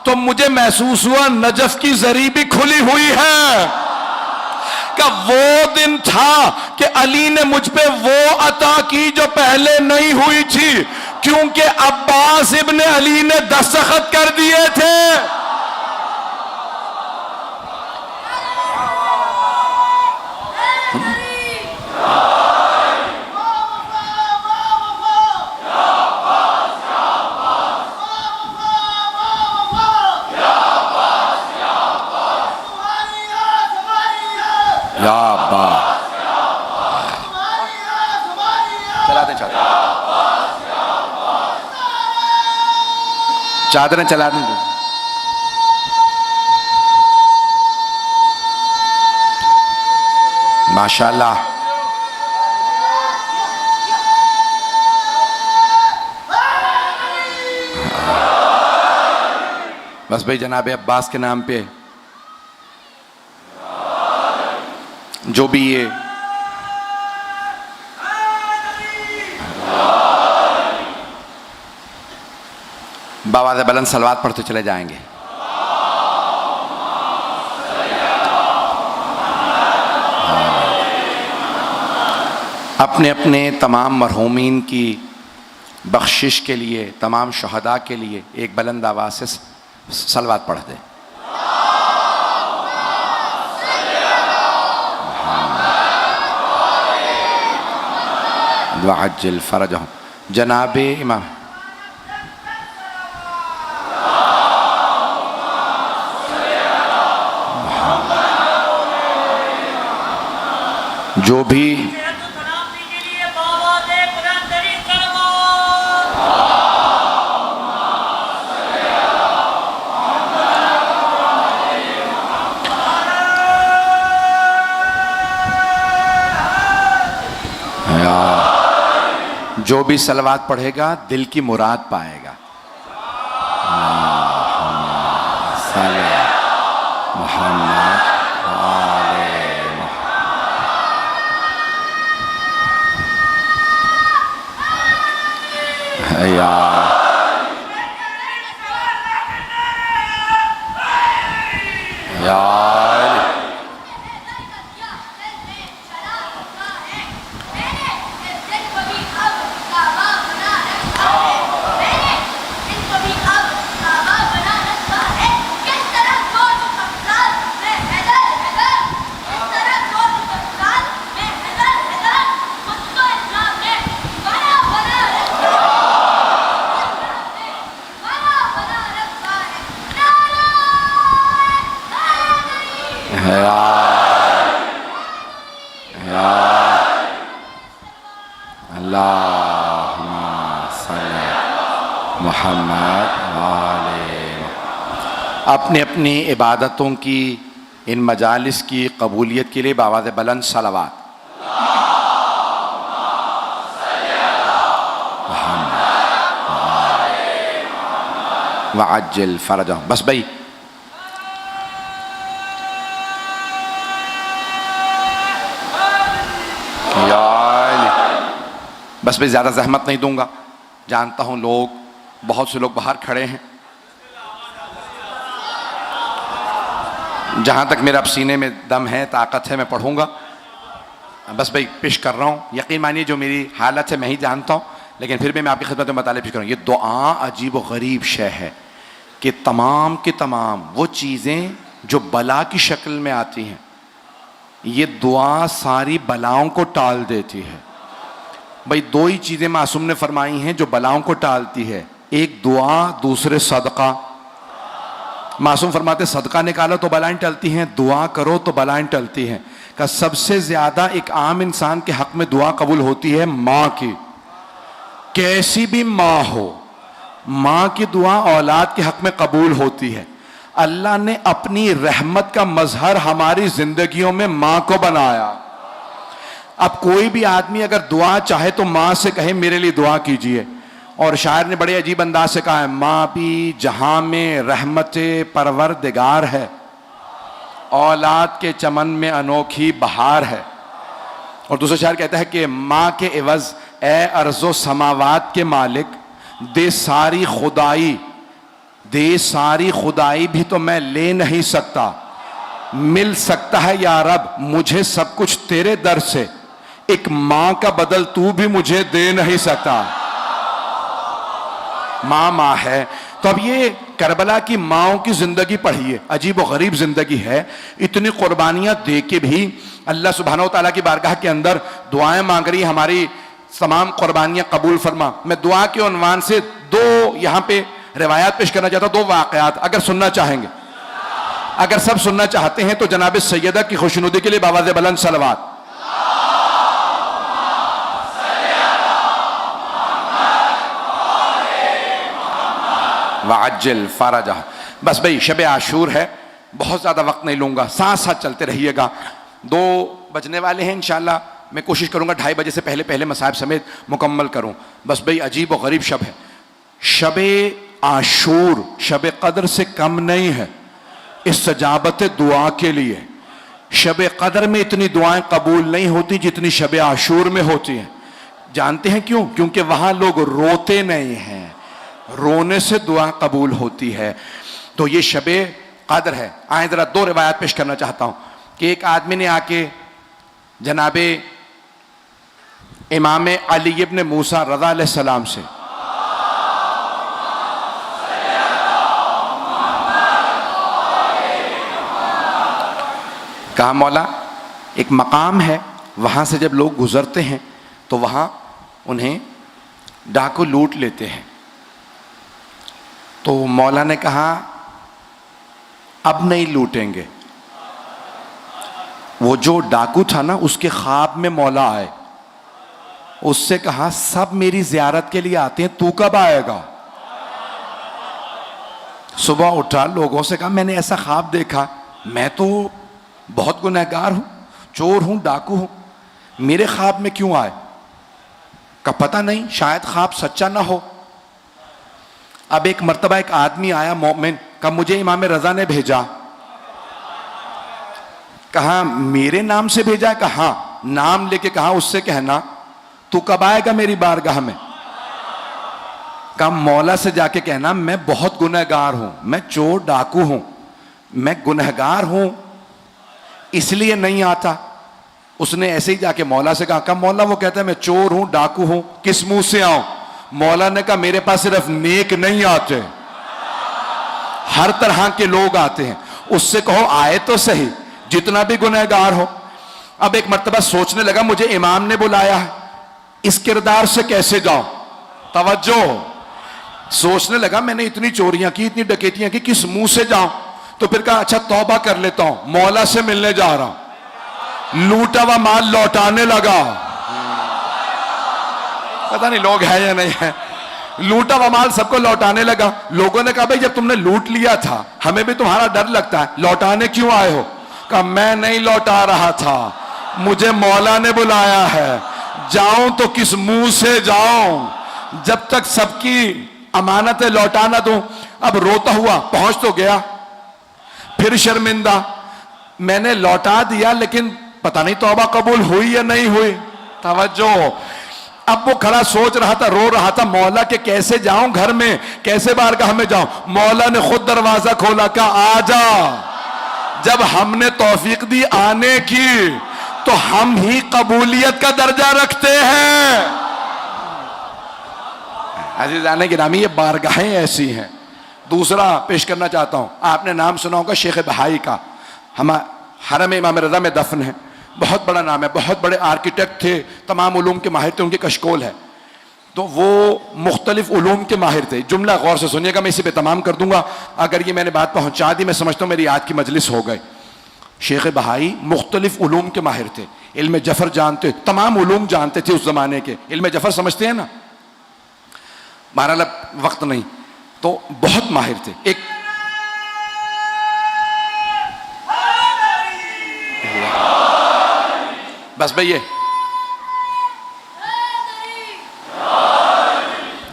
تو مجھے محسوس ہوا نجف کی زری بھی کھلی ہوئی ہے. کہ وہ دن تھا کہ علی نے مجھ پہ وہ عطا کی جو پہلے نہیں ہوئی تھی, کیونکہ عباس ابن علی نے دستخط کر دیے تھے. یا عباس چلا دیں چادریں چلا دیں. ماشاءاللہ. بس بھائی جناب عباس کے نام پہ جو بھی یہ بآواز بلند صلوات پڑھتے چلے جائیں گے. اپنے اپنے تمام مرحومین کی بخشش کے لیے, تمام شہداء کے لیے ایک بلند آواز سے صلوات پڑھ دیں. وعجل فرجہم. جناب امام جو بھی جو بھی صلوات پڑھے گا دل کی مراد پائے گا. محمد محمد اپنی اپنی عبادتوں کی ان مجالس کی قبولیت کے لیے بآواز بلند صلوات. وعجل فرجہم. بس بھائی بس بھائی زیادہ زحمت نہیں دوں گا. جانتا ہوں بہت سے لوگ باہر کھڑے ہیں. جہاں تک میرا اب سینے میں دم ہے طاقت ہے میں پڑھوں گا. بس بھائی پیش کر رہا ہوں. یقین مانیے جو میری حالت ہے میں ہی جانتا ہوں, لیکن پھر بھی میں آپ کی خدمت میں مطالعہ پیش کروں. یہ دعا عجیب و غریب شے ہے کہ تمام کی تمام وہ چیزیں جو بلا کی شکل میں آتی ہیں, یہ دعا ساری بلاؤں کو ٹال دیتی ہے. بھائی دو ہی چیزیں معصوم نے فرمائی ہیں جو بلاؤں کو ٹالتی ہے, ایک دعا, دوسرے صدقہ. معصوم فرماتے صدقہ نکالو تو بلائیں ٹلتی ہیں, دعا کرو تو بلائیں ٹلتی ہیں. کہ سب سے زیادہ ایک عام انسان کے حق میں دعا قبول ہوتی ہے ماں کی, کیسی بھی ماں ہو. ماں کی دعا اولاد کے حق میں قبول ہوتی ہے. اللہ نے اپنی رحمت کا مظہر ہماری زندگیوں میں ماں کو بنایا. اب کوئی بھی آدمی اگر دعا چاہے تو ماں سے کہے میرے لیے دعا کیجئے. اور شاعر نے بڑے عجیب انداز سے کہا ہے, ماں بھی جہاں میں رحمت پروردگار ہے, اولاد کے چمن میں انوکھی بہار ہے. اور دوسرا شاعر کہتا ہے کہ ماں کے عوض اے ارض و سماوات کے مالک, دے ساری خدائی بھی تو میں لے نہیں سکتا. مل سکتا ہے یا رب مجھے سب کچھ تیرے در سے, ایک ماں کا بدل تو بھی مجھے دے نہیں سکتا. ماں ہے. تو اب یہ کربلا کی ماؤں کی زندگی پڑھیے, عجیب و غریب زندگی ہے. اتنی قربانیاں دے کے بھی اللہ سبحانہ و تعالیٰ کی بارگاہ کے اندر دعائیں مانگ رہی, ہماری تمام قربانیاں قبول فرما. میں دعا کے عنوان سے دو یہاں پہ روایات پیش کرنا چاہتا ہوں, دو واقعات, اگر سننا چاہیں گے. اگر سب سننا چاہتے ہیں تو جناب سیدہ کی خوشنودی کے لیے بآواز بلند صلوات. وعجل فرجہ. بس بھئی شب عاشور ہے, بہت زیادہ وقت نہیں لوں گا, ساتھ ساتھ چلتے رہیے گا. 2 بجنے والے ہیں انشاءاللہ. میں کوشش کروں گا 2:30 بجے سے پہلے مصاحب سمیت مکمل کروں. بس بھئی عجیب و غریب شب ہے. شب عاشور شب قدر سے کم نہیں ہے استجابت دعا کے لیے. شب قدر میں اتنی دعائیں قبول نہیں ہوتی جتنی شب عاشور میں ہوتی ہیں. جانتے ہیں کیوں؟ کیونکہ وہاں لوگ روتے نہیں ہیں, رونے سے دعا قبول ہوتی ہے. تو یہ شب قدر ہے. آئیں ذرا 2 روایات پیش کرنا چاہتا ہوں کہ ایک آدمی نے آ کے جناب امام علی ابن موسیٰ رضا علیہ السلام سے کہا, مولا ایک مقام ہے, وہاں سے جب لوگ گزرتے ہیں تو وہاں انہیں ڈاکو لوٹ لیتے ہیں. تو مولا نے کہا اب نہیں لوٹیں گے. وہ جو ڈاکو تھا نا, اس کے خواب میں مولا آئے, اس سے کہا سب میری زیارت کے لیے آتے ہیں, تو کب آئے گا؟ صبح اٹھا, لوگوں سے کہا میں نے ایسا خواب دیکھا, میں تو بہت گنہگار ہوں, چور ہوں, ڈاکو ہوں, میرے خواب میں کیوں آئے؟ کا پتہ نہیں, شاید خواب سچا نہ ہو. اب ایک مرتبہ ایک آدمی آیا مومن, کہا مجھے امام رضا نے بھیجا. کہا میرے نام سے بھیجا ہے؟ کہا ہاں. نام لے کے کہا اس سے کہنا تو کب آئے گا میری بارگاہ میں؟ کہا مولا سے جا کے کہنا میں بہت گنہگار ہوں, میں چور ڈاکو ہوں, میں گنہگار ہوں اس لیے نہیں آتا. اس نے ایسے ہی جا کے مولا سے کہا مولا وہ کہتا ہے میں چور ہوں ڈاکو ہوں, کس منہ سے آؤں؟ مولا نے کہا میرے پاس صرف نیک نہیں آتے, ہر طرح کے لوگ آتے ہیں. اس سے کہو آئے تو صحیح, جتنا بھی گنہگار ہو. اب ایک مرتبہ سوچنے لگا مجھے امام نے بلایا ہے, اس کردار سے کیسے جاؤں؟ توجہ. سوچنے لگا میں نے اتنی چوریاں کی, اتنی ڈکیتیاں کی, کس منہ سے جاؤں؟ تو پھر کہا اچھا توبہ کر لیتا ہوں, مولا سے ملنے جا رہا ہوں. لوٹا ہوا مال لوٹانے لگا. پتہ نہیں لوگ ہیں یا نہیں ہے. لوٹا ہوا مال سب کو لوٹانے لگا. لوگوں نے کہا بھائی جب تم نے لوٹ لیا تھا ہمیں بھی تمہارا ڈر لگتا ہے, لوٹانے کیوں آئے ہو؟ کہا میں نہیں لوٹا رہا تھا, مجھے مولا نے بلایا ہے, جاؤں تو کس منہ سے جاؤں, جب تک سب کی امانتیں لوٹا نہ دوں. اب روتا ہوا پہنچ تو گیا, پھر شرمندہ, میں نے لوٹا دیا لیکن پتہ نہیں توبہ قبول ہوئی یا نہیں ہوئی. توجہ. اب وہ کھڑا سوچ رہا تھا, رو رہا تھا, مولا کہ کیسے جاؤں گھر میں, کیسے بارگاہ میں جاؤں. مولا نے خود دروازہ کھولا, کہا آ جا. جب ہم نے توفیق دی آنے کی تو ہم ہی قبولیت کا درجہ رکھتے ہیں. عزیزان گرامی یہ بارگاہیں ایسی ہیں. دوسرا پیش کرنا چاہتا ہوں, آپ نے نام سنا ہوگا شیخ بہائی کا, ہم حرم امام رضا میں دفن ہے, بہت بڑا نام ہے, بہت بڑے آرکیٹیکٹ تھے, تمام علوم کے ماہر تھے, ان کے کشکول ہے. تو وہ مختلف علوم کے ماہر تھے. جملہ غور سے سنیے گا, میں اسی پہ تمام کر دوں گا. اگر یہ میں نے بات پہنچا دی میں سمجھتا ہوں میری آج کی مجلس ہو گئی. شیخ بہائی مختلف علوم کے ماہر تھے, علم جفر جانتے, تمام علوم جانتے تھے اس زمانے کے. علم جفر سمجھتے ہیں نا, بہرحال اب وقت نہیں, تو بہت ماہر تھے. ایک بس بھئی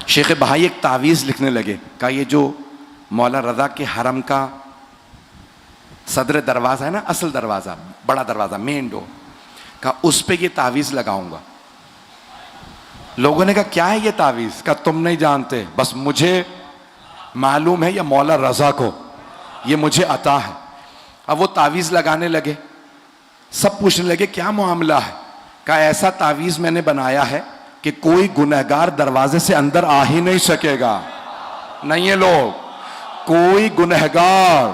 شیخ بہائی ایک تعویذ لکھنے لگے. کہا یہ جو مولا رضا کے حرم کا صدر دروازہ ہے نا, اصل دروازہ, بڑا دروازہ, مین ڈور, کہا اس پہ یہ تعویذ لگاؤں گا. لوگوں نے کہا کیا ہے یہ تعویذ؟ کہا تم نہیں جانتے, بس مجھے معلوم ہے, یہ مولا رضا کو یہ مجھے عطا ہے. اب وہ تعویذ لگانے لگے, سب پوچھنے لگے کیا معاملہ ہے؟ کہا ایسا تعویذ میں نے بنایا ہے کہ کوئی گنہگار دروازے سے اندر آ ہی نہیں سکے گا. نہیں ہے لوگ, کوئی گنہگار,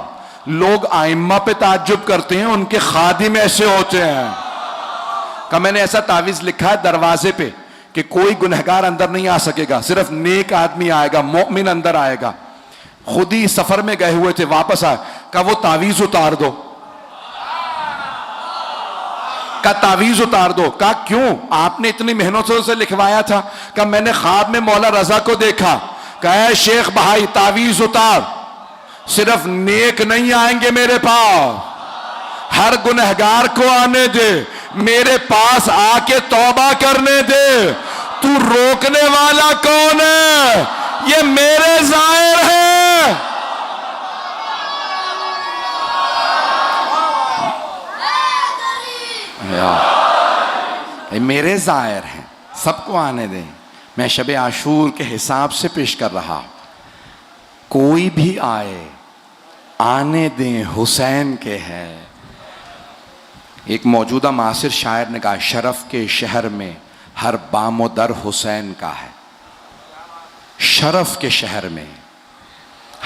لوگ ائمہ پہ تعجب کرتے ہیں, ان کے خادم ایسے ہوتے ہیں. کہ میں نے ایسا تعویذ لکھا ہے دروازے پہ کہ کوئی گنہگار اندر نہیں آ سکے گا, صرف نیک آدمی آئے گا, مومن اندر آئے گا. خود ہی سفر میں گئے ہوئے تھے, واپس آئے, کہ وہ تعویذ اتار دو. کہ تعویذ اتار دو. کہا کیوں؟ آپ نے اتنی محنتوں سے لکھوایا تھا. کہ میں نے خواب میں مولا رضا کو دیکھا. کہ اے شیخ بہائی تعویذ اتار, صرف نیک نہیں آئیں گے میرے پاس, ہر گنہگار کو آنے دے, میرے پاس آ کے توبہ کرنے دے. تو روکنے والا کون ہے؟ یہ میرے ظاہر ہے. میرے ظاہر ہیں, سب کو آنے دیں. میں شب عاشور کے حساب سے پیش کر رہا, کوئی بھی آئے آنے دیں, حسین کے ہے. ایک موجودہ معاصر شاعر نے کہا شرف کے شہر میں ہر بام و در حسین کا ہے. شرف کے شہر میں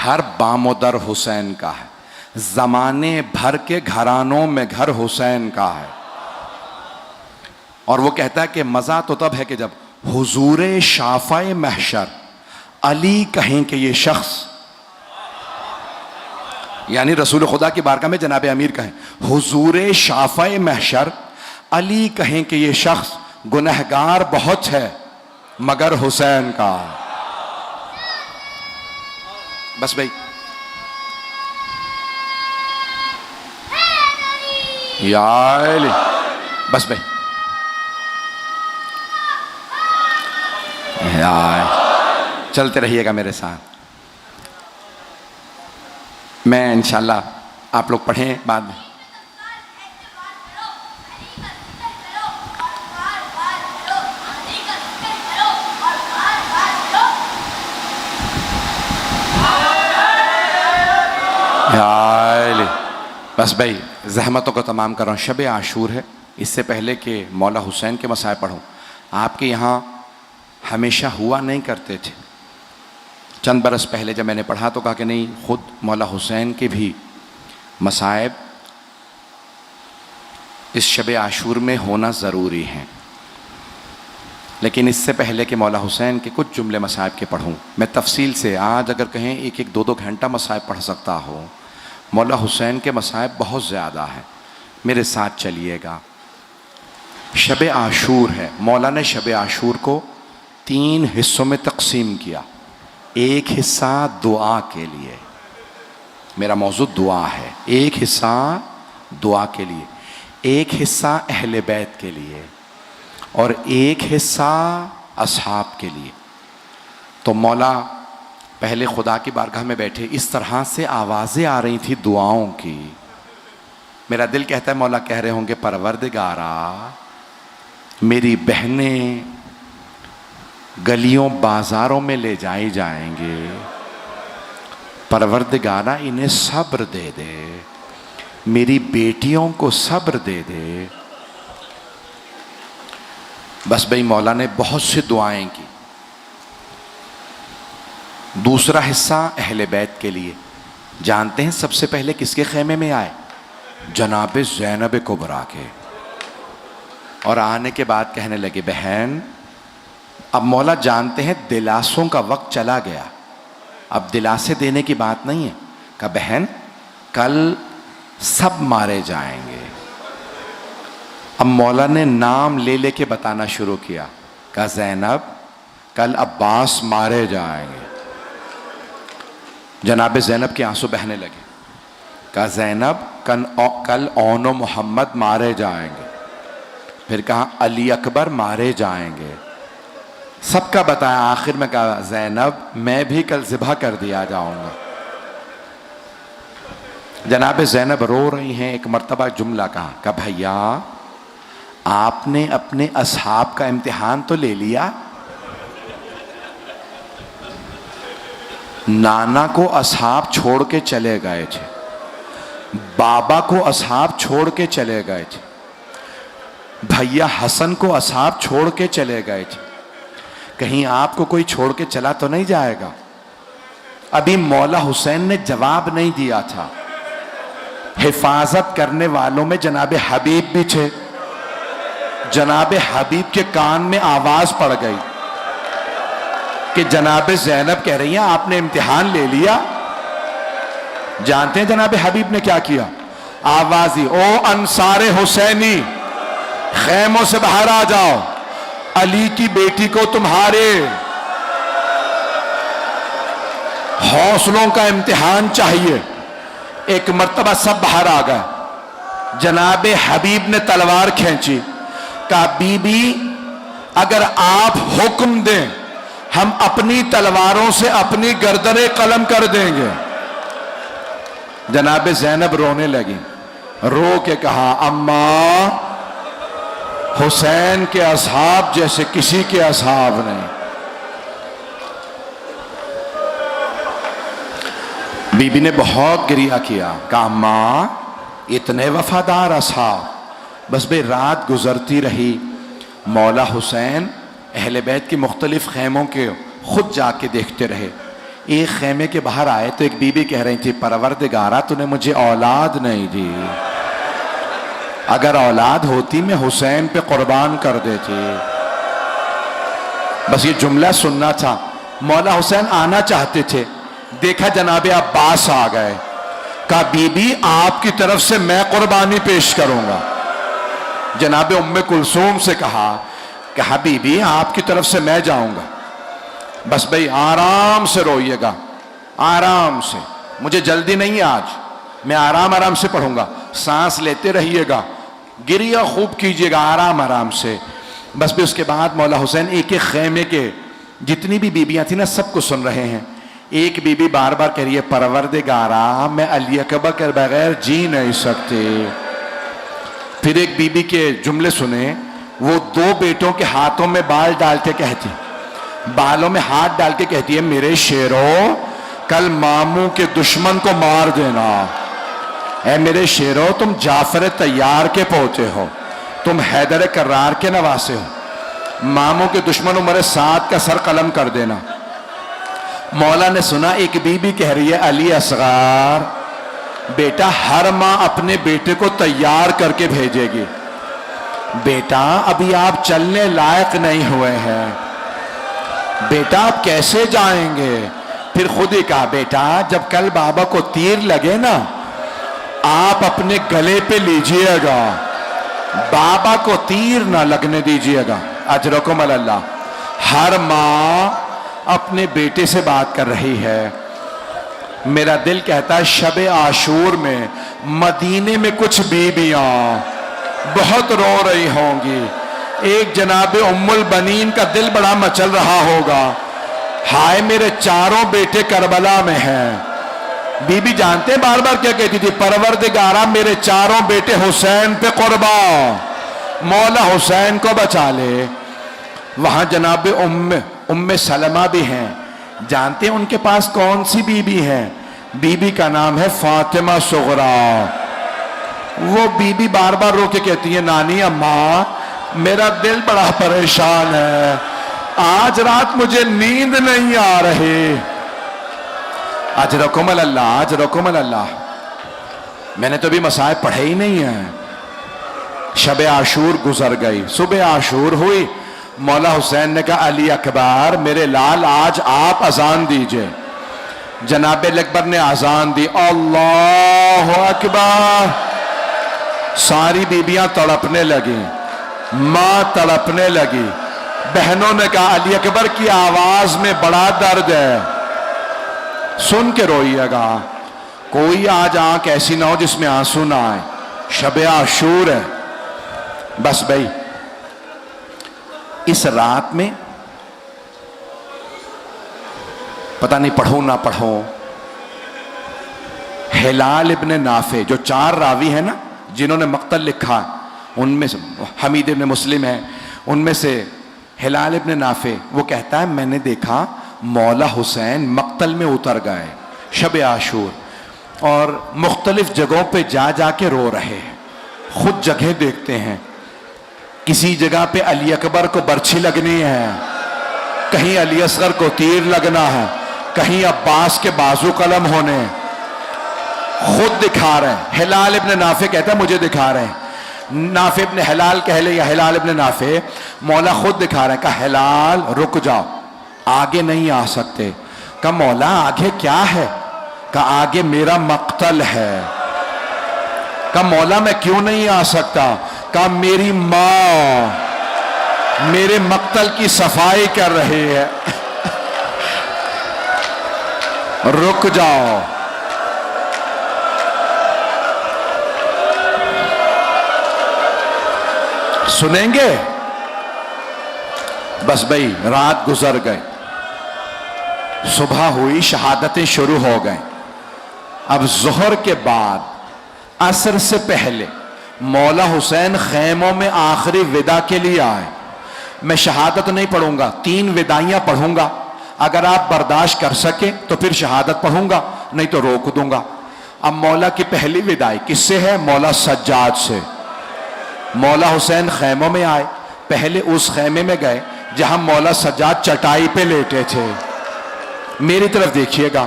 ہر بام و در حسین کا ہے, زمانے بھر کے گھرانوں میں گھر حسین کا ہے. اور وہ کہتا ہے کہ مزہ تو تب ہے کہ جب حضور شافع محشر علی کہیں کہ یہ شخص, یعنی رسول خدا کی بارگاہ میں جناب امیر کہیں, حضور شافع محشر علی کہیں کہ یہ شخص گنہگار بہت ہے مگر حسین کا. بس بھائی یا علی, بس بھائی چلتے رہیے گا میرے ساتھ. میں انشاءاللہ آپ لوگ پڑھیں بعد میں. بس بھائی زحمتوں کو تمام کر رہا ہوں. شب عاشور ہے, اس سے پہلے کہ مولا حسین کے مسائل پڑھوں, آپ کے یہاں ہمیشہ ہوا نہیں کرتے تھے. چند برس پہلے جب میں نے پڑھا تو کہا کہ نہیں, خود مولا حسین کے بھی مصائب اس شب عاشور میں ہونا ضروری ہیں. لیکن اس سے پہلے کہ مولا حسین کے کچھ جملے مصائب کے پڑھوں, میں تفصیل سے آج اگر کہیں ایک ایک دو گھنٹہ مصائب پڑھ سکتا ہوں. مولا حسین کے مصائب بہت زیادہ ہیں, میرے ساتھ چلیے گا. شب عاشور ہے, مولا نے شب عاشور کو 3 حصوں میں تقسیم کیا. ایک حصہ دعا کے لیے، میرا موضوع دعا ہے، ایک حصہ دعا کے لیے، ایک حصہ اہل بیت کے لیے، اور ایک حصہ اصحاب کے لیے۔ تو مولا پہلے خدا کی بارگاہ میں بیٹھے، اس طرح سے آوازیں آ رہی تھی دعاؤں کی، میرا دل کہتا ہے مولا کہہ رہے ہوں گے پروردگارا میری بہنیں گلیوں بازاروں میں لے جائی جائیں گے، پروردگارا انہیں صبر دے دے، میری بیٹیوں کو صبر دے دے۔ بس بھئی مولا نے بہت سی دعائیں کی۔ دوسرا حصہ اہل بیت کے لیے، جانتے ہیں سب سے پہلے کس کے خیمے میں آئے؟ جناب زینب کبریٰ کے، اور آنے کے بعد کہنے لگے بہن اب مولا جانتے ہیں دلاسوں کا وقت چلا گیا، اب دلاسے دینے کی بات نہیں ہے، کہا بہن کل سب مارے جائیں گے۔ اب مولا نے نام لے لے کے بتانا شروع کیا، کہا زینب کل عباس مارے جائیں گے۔ جناب زینب کے آنسو بہنے لگے، کہا زینب کل اون و محمد مارے جائیں گے، پھر کہا علی اکبر مارے جائیں گے، سب کا بتایا، آخر میں کہا زینب میں بھی کل ذبح کر دیا جاؤں گا۔ جناب زینب رو رہی ہیں، ایک مرتبہ جملہ کہا بھیا آپ نے اپنے اصحاب کا امتحان تو لے لیا، نانا کو اصحاب چھوڑ کے چلے گئے تھے، بابا کو اصحاب چھوڑ کے چلے گئے تھے، بھیا حسن کو اصحاب چھوڑ کے چلے گئے تھے، کہیں آپ کو کوئی چھوڑ کے چلا تو نہیں جائے گا؟ ابھی مولا حسین نے جواب نہیں دیا تھا، حفاظت کرنے والوں میں جناب حبیب بھی تھے، جناب حبیب کے کان میں آواز پڑ گئی کہ جناب زینب کہہ رہی ہیں آپ نے امتحان لے لیا۔ جانتے ہیں جناب حبیب نے کیا کیا؟ آواز دی، او انصار حسینی خیموں سے باہر آ جاؤ، علی کی بیٹی کو تمہارے حوصلوں کا امتحان چاہیے۔ ایک مرتبہ سب باہر آ گئے، جناب حبیب نے تلوار کھینچی، کہا بی بی اگر آپ حکم دیں ہم اپنی تلواروں سے اپنی گردنیں قلم کر دیں گے۔ جناب زینب رونے لگی، رو کے کہا اماں حسین کے اصحاب جیسے کسی کے اصحاب نہیں۔ بی بی نے بہت گریہ کیا، کہا اماں اتنے وفادار اصحاب۔ بس بے رات گزرتی رہی، مولا حسین اہل بیت کی مختلف خیموں کے خود جا کے دیکھتے رہے۔ ایک خیمے کے باہر آئے تو ایک بی بی کہہ رہی تھی پروردگارہ تو نے مجھے اولاد نہیں دی، اگر اولاد ہوتی میں حسین پہ قربان کر دیتی۔ بس یہ جملہ سننا تھا۔ مولا حسین آنا چاہتے تھے، دیکھا جناب عباس آ گئے، کہا بی بی آپ کی طرف سے میں قربانی پیش کروں گا۔ جناب ام کلثوم سے کہا بی بی آپ کی طرف سے میں جاؤں گا، بس بھئی آرام سے روئیے گا، آرام سے، مجھے جلدی نہیں آج، میں آرام سے پڑھوں گا، سانس لیتے رہیے گا، گریہ خوب کیجیے گا آرام سے۔ بس بھی اس کے بعد مولا حسین ایک ایک خیمے کے جتنی بھی بیبیاں تھیں نا سب کو سن رہے ہیں۔ ایک بی بی بار بار کہہ رہی ہے پروردگارہ میں علی اکبر کے بغیر جی نہیں سکتی۔ پھر ایک بی بی کے جملے سنے، وہ دو بیٹوں کے ہاتھوں میں بال ڈال کے کہتی، بالوں میں ہاتھ ڈال کے کہتی ہے میرے شیرو کل ماموں کے دشمن کو مار دینا، اے میرے شیرو تم جعفر طیار کے پوتے ہو، تم حیدر کرار کے نواسے ہو، ماموں کے دشمن عمر سعد کا سر قلم کر دینا۔ مولا نے سنا ایک بی بی کہہ رہی ہے علی اصغر بیٹا ہر ماں اپنے بیٹے کو تیار کر کے بھیجے گی، بیٹا ابھی آپ چلنے لائق نہیں ہوئے ہیں، بیٹا آپ کیسے جائیں گے؟ پھر خود ہی کہا بیٹا جب کل بابا کو تیر لگے نا آپ اپنے گلے پہ لیجئے گا، بابا کو تیر نہ لگنے دیجئے گا، اجرکم اللہ۔ ہر ماں اپنے بیٹے سے بات کر رہی ہے. میرا دل کہتا ہے شب عاشور میں مدینے میں کچھ بیویاں بہت رو رہی ہوں گی. ایک جناب ام البنین کا دل بڑا مچل رہا ہوگا, ہائے میرے چاروں بیٹے کربلا میں ہیں. بی بی جانتے ہیں بار بار کیا کہتی تھی؟ پروردگارہ میرے چاروں بیٹے حسین پہ قربان, مولا حسین کو بچا لے. وہاں جناب ام سلمہ بھی ہیں. جانتے ہیں ان کے پاس کون سی بی بی ہے؟ بی بی کا نام ہے فاطمہ صغریٰ. وہ بی بی بار بار رو کے کہتی ہے نانی اماں میرا دل بڑا پریشان ہے, آج رات مجھے نیند نہیں آ رہی. اجرکم اللہ, اجرکم اللہ. میں نے تو ابھی مصائب پڑھے ہی نہیں ہیں. شب عاشور گزر گئی, صبح عاشور ہوئی. مولا حسین نے کہا علی اکبر میرے لال آج آپ اذان دیجئے. جناب اکبر نے اذان دی, اللہ اکبر. ساری بیبیاں تڑپنے لگیں, ماں تڑپنے لگی. بہنوں نے کہا علی اکبر کی آواز میں بڑا درد ہے, سن کے روئیے گا. کوئی آج آنکھ ایسی نہ ہو جس میں آنسو نہ آئے. شب عاشور ہے. بس بھائی اس رات میں پتہ نہیں پڑھوں نہ پڑھوں, ہلال ابن نافع جو 4 راوی ہیں نا جنہوں نے مقتل لکھا, ان میں سے حمید ابن مسلم ہے, ان میں سے ہلال ابن نافع وہ کہتا ہے میں نے دیکھا مولا حسین مقتل میں اتر گئے شب عاشور, اور مختلف جگہوں پہ جا جا کے رو رہے ہیں. خود جگہ دیکھتے ہیں, کسی جگہ پہ علی اکبر کو برچھی لگنی ہے, کہیں علی اصغر کو تیر لگنا ہے, کہیں عباس کے بازو قلم ہونے. خود دکھا رہے ہیں. ہلال ابن نافع کہتا ہے مجھے دکھا رہے ہیں. نافع ابن ہلال کہہ لے یا ہلال ابن نافع, مولا خود دکھا رہے ہیں. کہا ہلال رک جاؤ, آگے نہیں آ سکتے. کہا مولا آگے کیا ہے؟ کہا آگے میرا مقتل ہے. کہا مولا میں کیوں نہیں آ سکتا؟ کہا میری ماں میرے مقتل کی صفائی کر رہی ہے. رک جاؤ. سنیں گے؟ بس بھائی رات گزر گئے, صبح ہوئی, شہادتیں شروع ہو گئیں. اب ظہر کے بعد عصر سے پہلے مولا حسین خیموں میں آخری ودا کے لیے آئے. میں شہادت نہیں پڑھوں گا, 3 ودائیاں پڑھوں گا. اگر آپ برداشت کر سکے تو پھر شہادت پڑھوں گا, نہیں تو روک دوں گا. اب مولا کی پہلی ودائی کس سے ہے؟ مولا سجاد سے. مولا حسین خیموں میں آئے. پہلے اس خیمے میں گئے جہاں مولا سجاد چٹائی پہ لیٹے تھے. میری طرف دیکھیے گا,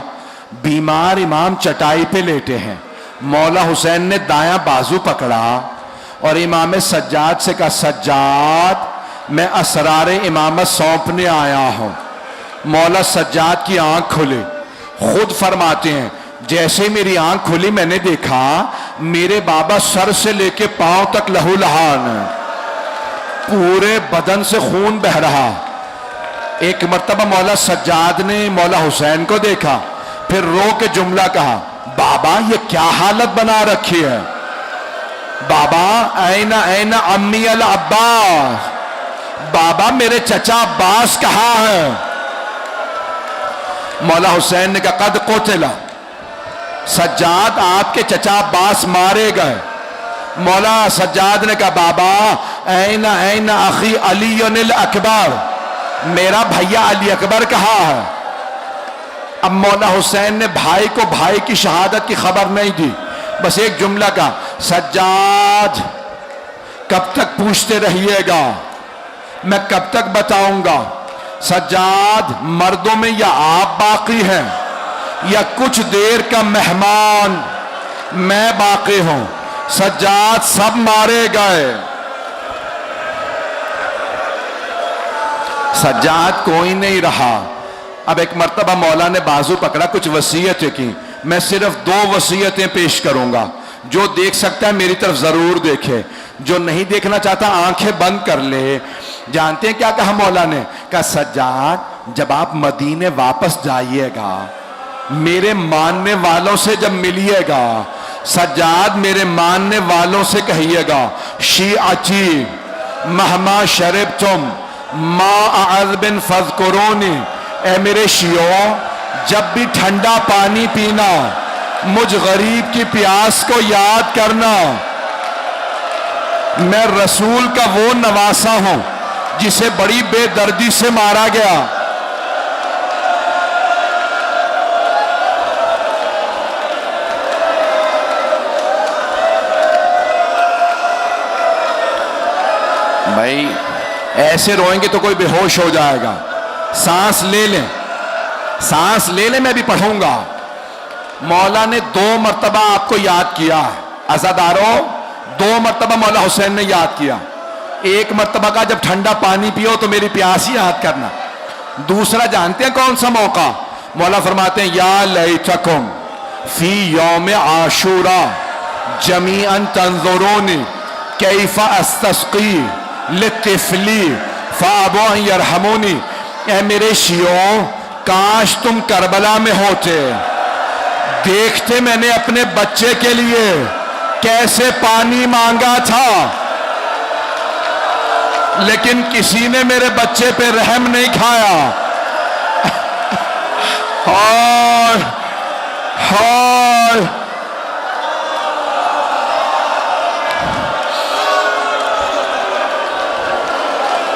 بیمار امام چٹائی پہ لیٹے ہیں. مولا حسین نے دایاں بازو پکڑا اور امام سجاد سے کہا سجاد میں اسرار امامت سونپنے آیا ہوں. مولا سجاد کی آنکھ کھلی. خود فرماتے ہیں جیسے میری آنکھ کھلی میں نے دیکھا میرے بابا سر سے لے کے پاؤں تک لہو لہان, پورے بدن سے خون بہ رہا. ایک مرتبہ مولا سجاد نے مولا حسین کو دیکھا, پھر رو کے جملہ کہا بابا یہ کیا حالت بنا رکھی ہے؟ بابا اینا اینا امی العباس, بابا میرے چچا عباس کہاں ہے؟ مولا حسین نے کہا قد قتل, سجاد آپ کے چچا عباس مارے گئے. مولا سجاد نے کہا بابا اینا اینا اخی علی الاکبر, میرا بھیا علی اکبر کہاں ہے؟ اب مولا حسین نے بھائی کو بھائی کی شہادت کی خبر نہیں دی, بس ایک جملہ کا سجاد کب تک پوچھتے رہیے گا, میں کب تک بتاؤں گا. سجاد مردوں میں یا آپ باقی ہیں یا کچھ دیر کا مہمان میں باقی ہوں. سجاد سب مارے گئے. سجاد کوئی نہیں رہا. اب ایک مرتبہ مولا نے بازو پکڑا, کچھ وصیتیں کی. میں صرف 2 وصیتیں پیش کروں گا, جو دیکھ سکتا ہے میری طرف ضرور دیکھے, جو نہیں دیکھنا چاہتا آنکھیں بند کر لے. جانتے ہیں کیا کہا مولا نے؟ کہا سجاد جب آپ مدینے واپس جائیے گا، میرے ماننے والوں سے جب ملیے گا، سجاد میرے ماننے والوں سے کہیے گا، شیعتی مہما شربتم ماء عذب فاذکرونی، اے میرے شیعوں جب بھی ٹھنڈا پانی پینا مجھ غریب کی پیاس کو یاد کرنا، میں رسول کا وہ نواسا ہوں جسے بڑی بے دردی سے مارا گیا۔ بھائی ایسے روئیں گے تو کوئی بے ہوش ہو جائے گا، سانس لے لیں، سانس لے لیں، میں بھی پڑھوں گا۔ مولا نے 2 مرتبہ آپ کو یاد کیا، عزادارو 2 مرتبہ مولا حسین نے یاد کیا۔ ایک مرتبہ کا جب ٹھنڈا پانی پیو تو میری پیاس یاد کرنا۔ دوسرا جانتے ہیں کون سا موقع؟ مولا فرماتے ہیں یا لیتکم فی یوم عاشورا جمیعا تنظرونی کیف استسقی لطفلی فابوا ان یرحمونی، اے میرے شیعوں کاش تم کربلا میں ہوتے، دیکھتے میں نے اپنے بچے کے لیے کیسے پانی مانگا تھا، لیکن کسی نے میرے بچے پہ رحم نہیں کھایا۔ ہائے ہائے،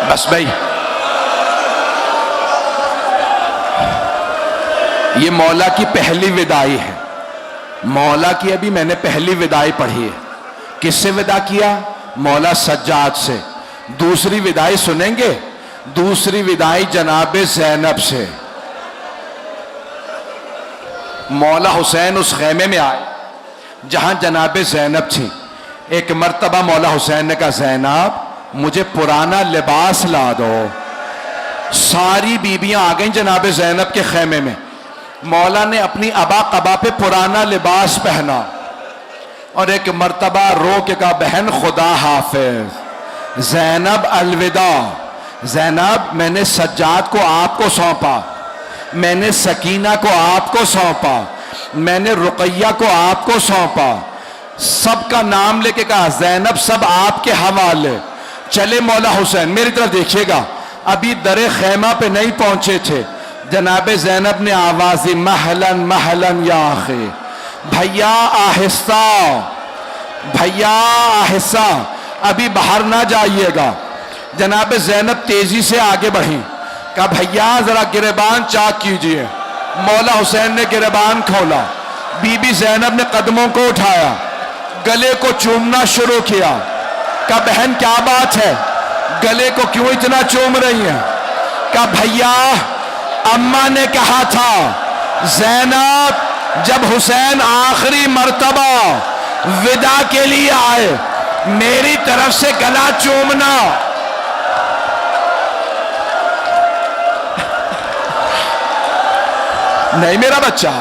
بس بھائی یہ مولا کی پہلی وداعی ہے، مولا کی ابھی میں نے پہلی وداعی پڑھی ہے۔ کس سے ودا کیا؟ مولا سجاد سے۔ دوسری وداعی سنیں گے؟ دوسری وداعی جناب زینب سے۔ مولا حسین اس خیمے میں آئے جہاں جناب زینب تھی۔ ایک مرتبہ مولا حسین نے کہا زینب مجھے پرانا لباس لا دو۔ ساری بیبیاں آ گئیں جناب زینب کے خیمے میں۔ مولا نے اپنی ابا قبا پہ پرانا لباس پہنا اور ایک مرتبہ رو کے کہا بہن خدا حافظ، زینب الوداع۔ زینب میں نے سجاد کو آپ کو سونپا، میں نے سکینہ کو آپ کو سونپا، میں نے رقیہ کو آپ کو سونپا۔ سب کا نام لے کے کہا زینب سب آپ کے حوالے۔ چلے مولا حسین، میری طرف دیکھیے گا، ابھی در خیمہ پہ نہیں پہنچے تھے، جناب زینب نے آوازی محلن محلن یا آخی، بھیا آہستہ، بھیا آہستہ، ابھی باہر نہ جائیے گا۔ جناب زینب تیزی سے آگے بڑھیں، کہا بھیا ذرا گریبان چاک کیجئے۔ مولا حسین نے گریبان کھولا، بی بی زینب نے قدموں کو اٹھایا، گلے کو چومنا شروع کیا۔ کہا بہن کیا بات ہے، گلے کو کیوں اتنا چوم رہی ہیں؟ کہا بھیا اماں نے کہا تھا زینب جب حسین آخری مرتبہ ودا کے لیے آئے میری طرف سے گلا چومنا۔ نہیں میرا بچہ،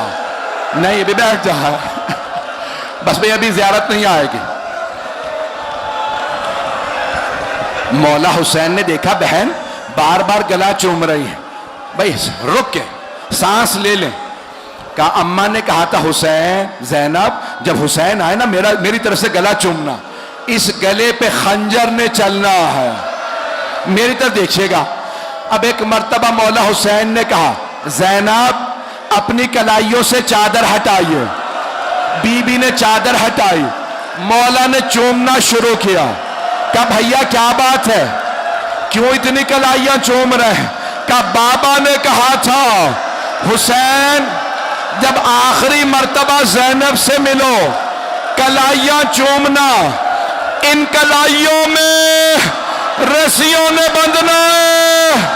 نہیں ابھی بیٹھ جا، بس بھئی ابھی زیارت نہیں آئے گی۔ مولا حسین نے دیکھا بہن بار بار گلا چوم رہی ہے، بھئی رک کے سانس لے لیں۔ کہا اماں نے کہا تھا حسین، زینب جب حسین آئے نا میری طرف سے گلا چومنا، اس گلے پہ خنجر نے چلنا ہے۔ میری طرف دیکھیے گا۔ اب ایک مرتبہ مولا حسین نے کہا زینب اپنی کلائیوں سے چادر ہٹائیے۔ بی بی نے چادر ہٹائی، مولا نے چومنا شروع کیا۔ کہا بھیا کیا بات ہے، کیوں اتنی کلائیاں چوم رہے ہیں؟ کہا بابا نے کہا تھا حسین جب آخری مرتبہ زینب سے ملو کلائیاں چومنا، ان کلائیوں میں رسیوں نے بندھنا ہے۔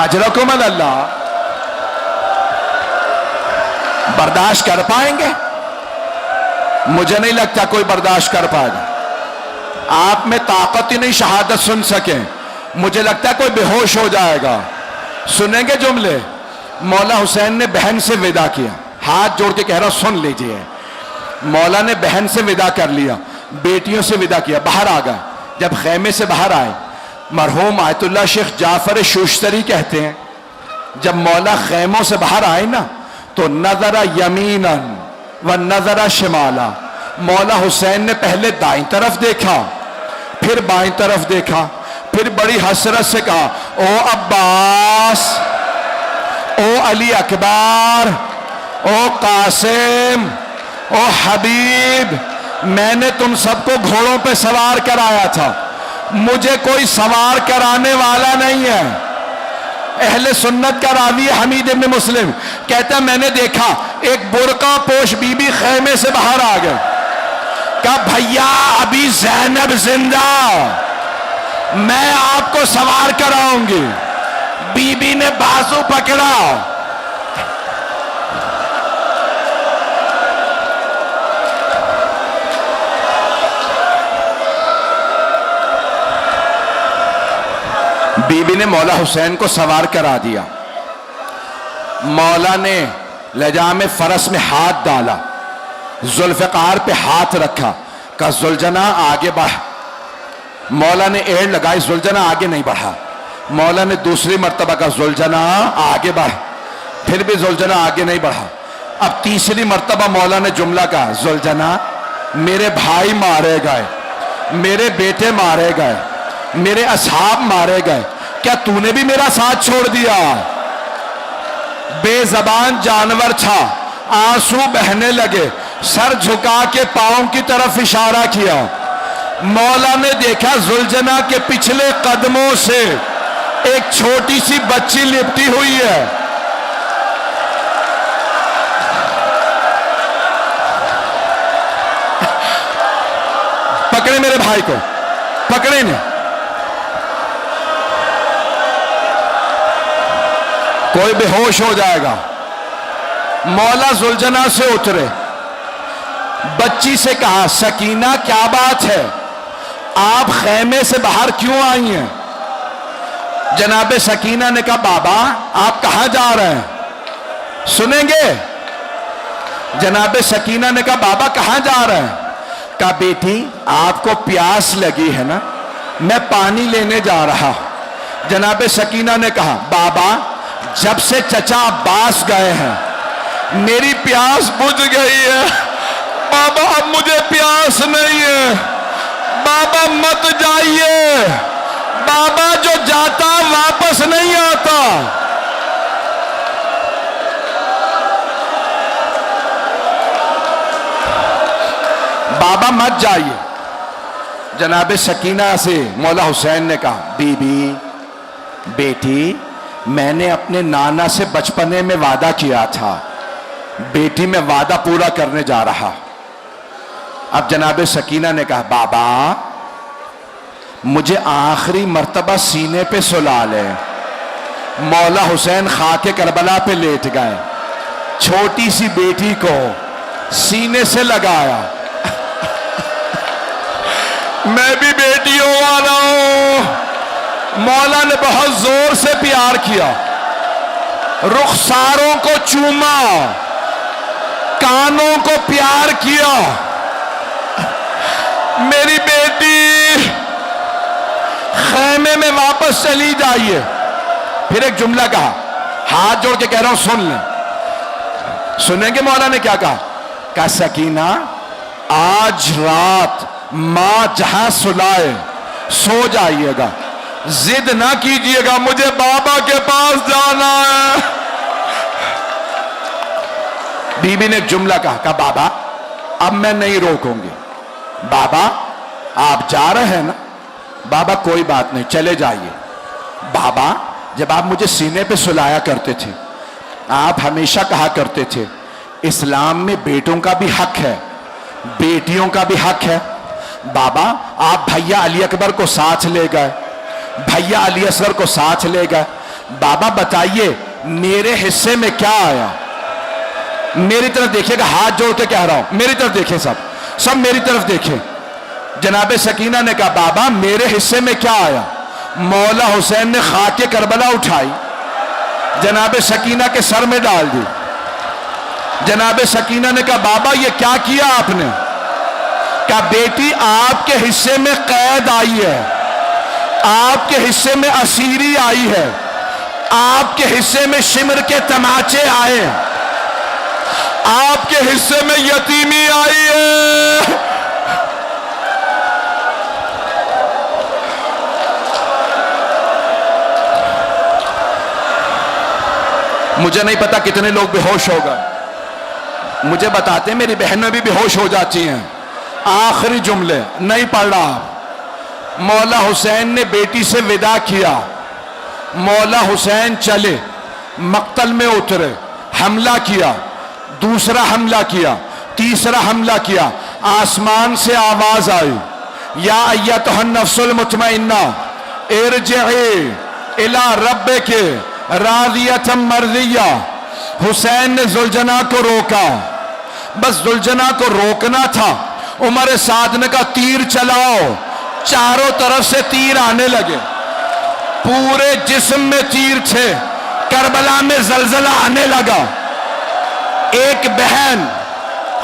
اجرکم اللہ، برداشت کر پائیں گے؟ مجھے نہیں لگتا کوئی برداشت کر پائے گا۔ آپ میں طاقت ہی نہیں شہادت سن سکیں، مجھے لگتا ہے کوئی بے ہوش ہو جائے گا۔ سنیں گے جملے؟ مولا حسین نے بہن سے ودا کیا، ہاتھ جوڑ کے کہہ رہا سن لیجئے۔ مولا نے بہن سے ودا کر لیا، بیٹیوں سے ودا کیا، باہر آ گئے۔ جب خیمے سے باہر آئے مرحوم آیت اللہ شیخ جعفر شوشتری کہتے ہیں جب مولا خیموں سے باہر آئے نا تو نظر یمیناً و نظر شمالا، مولا حسین نے پہلے دائیں طرف دیکھا، پھر بائیں طرف دیکھا، پھر بڑی حسرت سے کہا او عباس، او علی اکبر، او قاسم، او حبیب، میں نے تم سب کو گھوڑوں پہ سوار کرایا تھا، مجھے کوئی سوار کرانے والا نہیں ہے۔ اہل سنت کا راوی حمید ابن مسلم کہتا ہے میں نے دیکھا ایک برقع پوش بی بی خیمے سے باہر آ گئے، کہا بھیا ابھی زینب زندہ، میں آپ کو سوار کراؤں گی۔ بی بی نے بازو پکڑا، بی بی نے مولا حسین کو سوار کرا دیا۔ مولا نے لجام فرس میں ہاتھ ڈالا، ذوالفقار پہ ہاتھ رکھا، کہا ذوالجناح آگے بڑھ۔ مولا نے ایڑ لگائی، ذوالجناح آگے نہیں بڑھا۔ مولا نے دوسری مرتبہ کہا ذوالجناح آگے بڑھ، پھر بھی ذوالجناح آگے نہیں بڑھا۔ اب تیسری مرتبہ مولا نے جملہ کہا ذوالجناح میرے بھائی مارے گئے، میرے بیٹے مارے گئے، میرے اصحاب مارے گئے، کیا تو نے بھی میرا ساتھ چھوڑ دیا؟ بے زبان جانور تھا، آنسو بہنے لگے، سر جھکا کے پاؤں کی طرف اشارہ کیا۔ مولا نے دیکھا ذوالجناح کے پچھلے قدموں سے ایک چھوٹی سی بچی لپٹی ہوئی ہے۔ پکڑے میرے بھائی کو، پکڑے نے، کوئی بے ہوش ہو جائے گا۔ مولا ذوالجناح سے اترے، بچی سے کہا سکینہ کیا بات ہے، آپ خیمے سے باہر کیوں آئی ہیں؟ جناب سکینہ نے کہا بابا آپ کہاں جا رہے ہیں؟ سنیں گے؟ جناب سکینہ نے کہا بابا کہاں جا رہے ہیں؟ کہا بیٹی آپ کو پیاس لگی ہے نا، میں پانی لینے جا رہا۔ جناب سکینہ نے کہا بابا جب سے چچا عباس گئے ہیں میری پیاس بجھ گئی ہے، بابا اب مجھے پیاس نہیں ہے، بابا مت جائیے، بابا جو جاتا واپس نہیں آتا۔ بابا مت جائیے۔ جناب سکینہ سے مولا حسین نے کہا بی بی بیٹی میں نے اپنے نانا سے بچپنے میں وعدہ کیا تھا، بیٹی میں وعدہ پورا کرنے جا رہا۔ اب جناب سکینہ نے کہا بابا مجھے آخری مرتبہ سینے پہ سلا لے۔ مولا حسین خاک کربلا پہ لیٹ گئے، چھوٹی سی بیٹی کو سینے سے لگایا۔ میں بھی بیٹیوں والا ہوں۔ مولا نے بہت زور سے پیار کیا، رخساروں کو چوما، کانوں کو پیار کیا۔ میری بیٹی خیمے میں واپس چلی جائیے۔ پھر ایک جملہ کہا، ہاتھ جوڑ کے کہہ رہا ہوں سن لیں، سنیں گے مولا نے کیا کہا؟ کہا سکینہ آج رات ماں جہاں سلائے سو جائیے گا، ضد نہ کیجئے گا، مجھے بابا کے پاس جانا ہے۔ بی بی نے ایک جملہ کہا بابا اب میں نہیں روکوں گی، بابا آپ جا رہے ہیں نا، بابا کوئی بات نہیں چلے جائیے۔ بابا جب آپ مجھے سینے پہ سلایا کرتے تھے آپ ہمیشہ کہا کرتے تھے اسلام میں بیٹوں کا بھی حق ہے بیٹیوں کا بھی حق ہے۔ بابا آپ بھیا علی اکبر کو ساتھ لے گئے، بھیا علی اصغر کو ساتھ لے گئے، بابا بتائیے میرے حصے میں کیا آیا؟ میری طرف دیکھیے گا، ہاتھ جوڑ کے کہہ رہا ہوں میری طرف دیکھیں، سب میری طرف دیکھیں۔ جناب سکینہ نے کہا بابا میرے حصے میں کیا آیا؟ مولا حسین نے خاک کربلا اٹھائی، جناب سکینہ کے سر میں ڈال دی۔ جناب سکینہ نے کہا بابا یہ کیا کیا آپ نے؟ کہا بیٹی آپ کے حصے میں قید آئی ہے، آپ کے حصے میں اسیری آئی ہے، آپ کے حصے میں شمر کے تماچے آئے، آپ کے حصے میں یتیمی آئی ہے۔ مجھے نہیں پتا کتنے لوگ بے ہوش ہو گئے، مجھے بتاتے ہیں میری بہنیں بھی بے ہوش ہو جاتی ہیں۔ آخری جملے نہیں پڑھ رہا۔ مولا حسین نے بیٹی سے وداع کیا، مولا حسین چلے، مقتل میں اترے، حملہ کیا، دوسرا حملہ کیا، تیسرا حملہ کیا، آسمان سے آواز آئی، یا ایتھا النفس المطمئنہ ارجعی الی ربک راضیۃ مرضیہ۔ حسین نے زلجنا کو روکا، بس زلجنا کو روکنا تھا۔ عمر سعد نے کہا تیر چلاؤ، چاروں طرف سے تیر آنے لگے، پورے جسم میں تیر تھے، کربلا میں زلزلہ آنے لگا۔ ایک بہن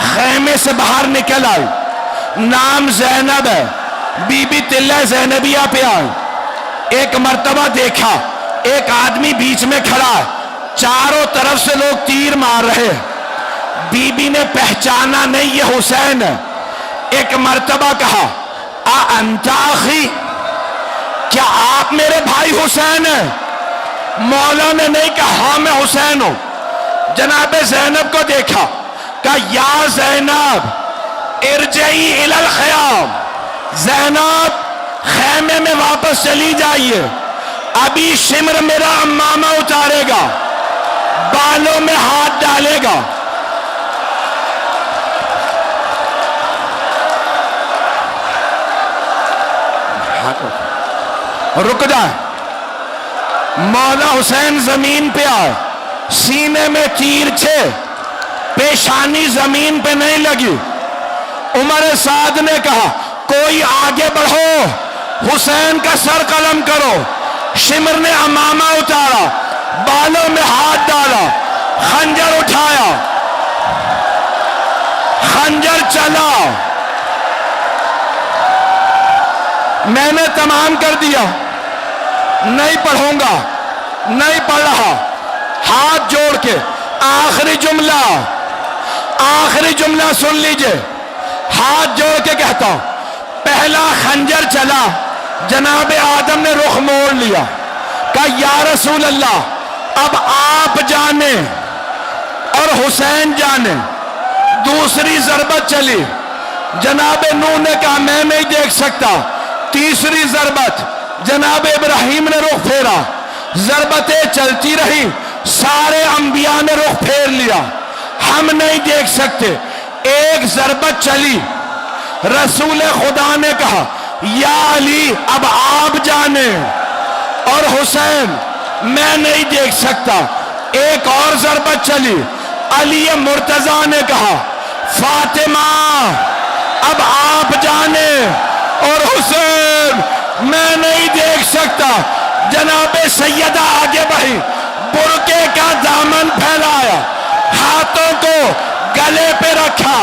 خیمے سے باہر نکل آئی، نام زینب ہے، بی بی تلہ زینبیہ پہ آئی۔ ایک مرتبہ دیکھا ایک آدمی بیچ میں کھڑا ہے، چاروں طرف سے لوگ تیر مار رہے ہیں، بی بی نے پہچانا نہیں یہ حسین ہے۔ ایک مرتبہ کہا انت اخی، کیا آپ میرے بھائی حسین ہیں؟ مولا نے نہیں کہا ہاں میں حسین ہوں۔ جناب زینب کو دیکھا، کہا یا زینب ارجعی الی الخیام، زینب خیمے میں واپس چلی جائیے، ابھی شمر میرا امامہ اتارے گا، بالوں میں ہاتھ ڈالے گا۔ رک جائے، مولا حسین زمین پہ آئے، سینے میں تیر تھے، پیشانی زمین پہ نہیں لگی۔ عمر سعد نے کہا کوئی آگے بڑھو، حسین کا سر قلم کرو۔ شمر نے امامہ اتارا، بالوں میں ہاتھ ڈالا، خنجر اٹھایا، خنجر چلا۔ میں نے تمام کر دیا، نہیں پڑھوں گا، نہیں پڑھ رہا۔ ہاتھ جوڑ کے آخری جملہ سن لیجئے، ہاتھ جوڑ کے کہتا ہوں، پہلا خنجر چلا، جناب آدم نے رخ موڑ لیا، کہا یا رسول اللہ اب آپ جانے اور حسین جانے۔ دوسری ضربت چلی، جناب نوح نے کہا میں نہیں دیکھ سکتا۔ تیسری ضربت، جناب ابراہیم نے رخ پھیرا، ضربتیں چلتی رہی، سارے انبیاء نے رخ پھیر لیا، ہم نہیں دیکھ سکتے۔ ایک ضربت چلی، رسول خدا نے کہا یا علی اب آپ جانے اور حسین میں نہیں دیکھ سکتا۔ ایک اور ضربت چلی، علی مرتضیٰ نے کہا فاطمہ اب آپ جانے اور حسین میں نہیں دیکھ سکتا۔ جناب سیدہ آگے بڑھی، برقعے کا دامن پھیلایا، ہاتھوں کو گلے پہ رکھا،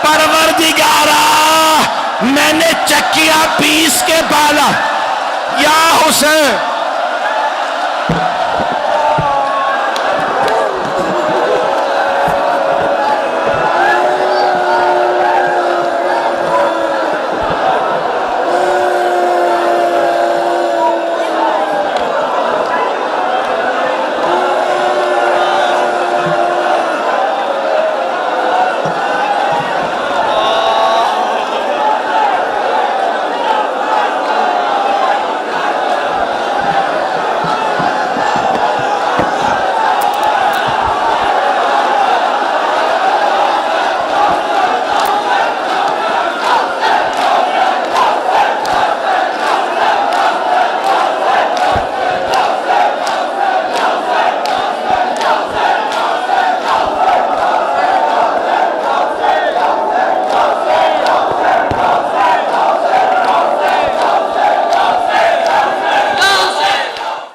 پروردگارا میں نے چکیا پیس کے پالا، یا حسین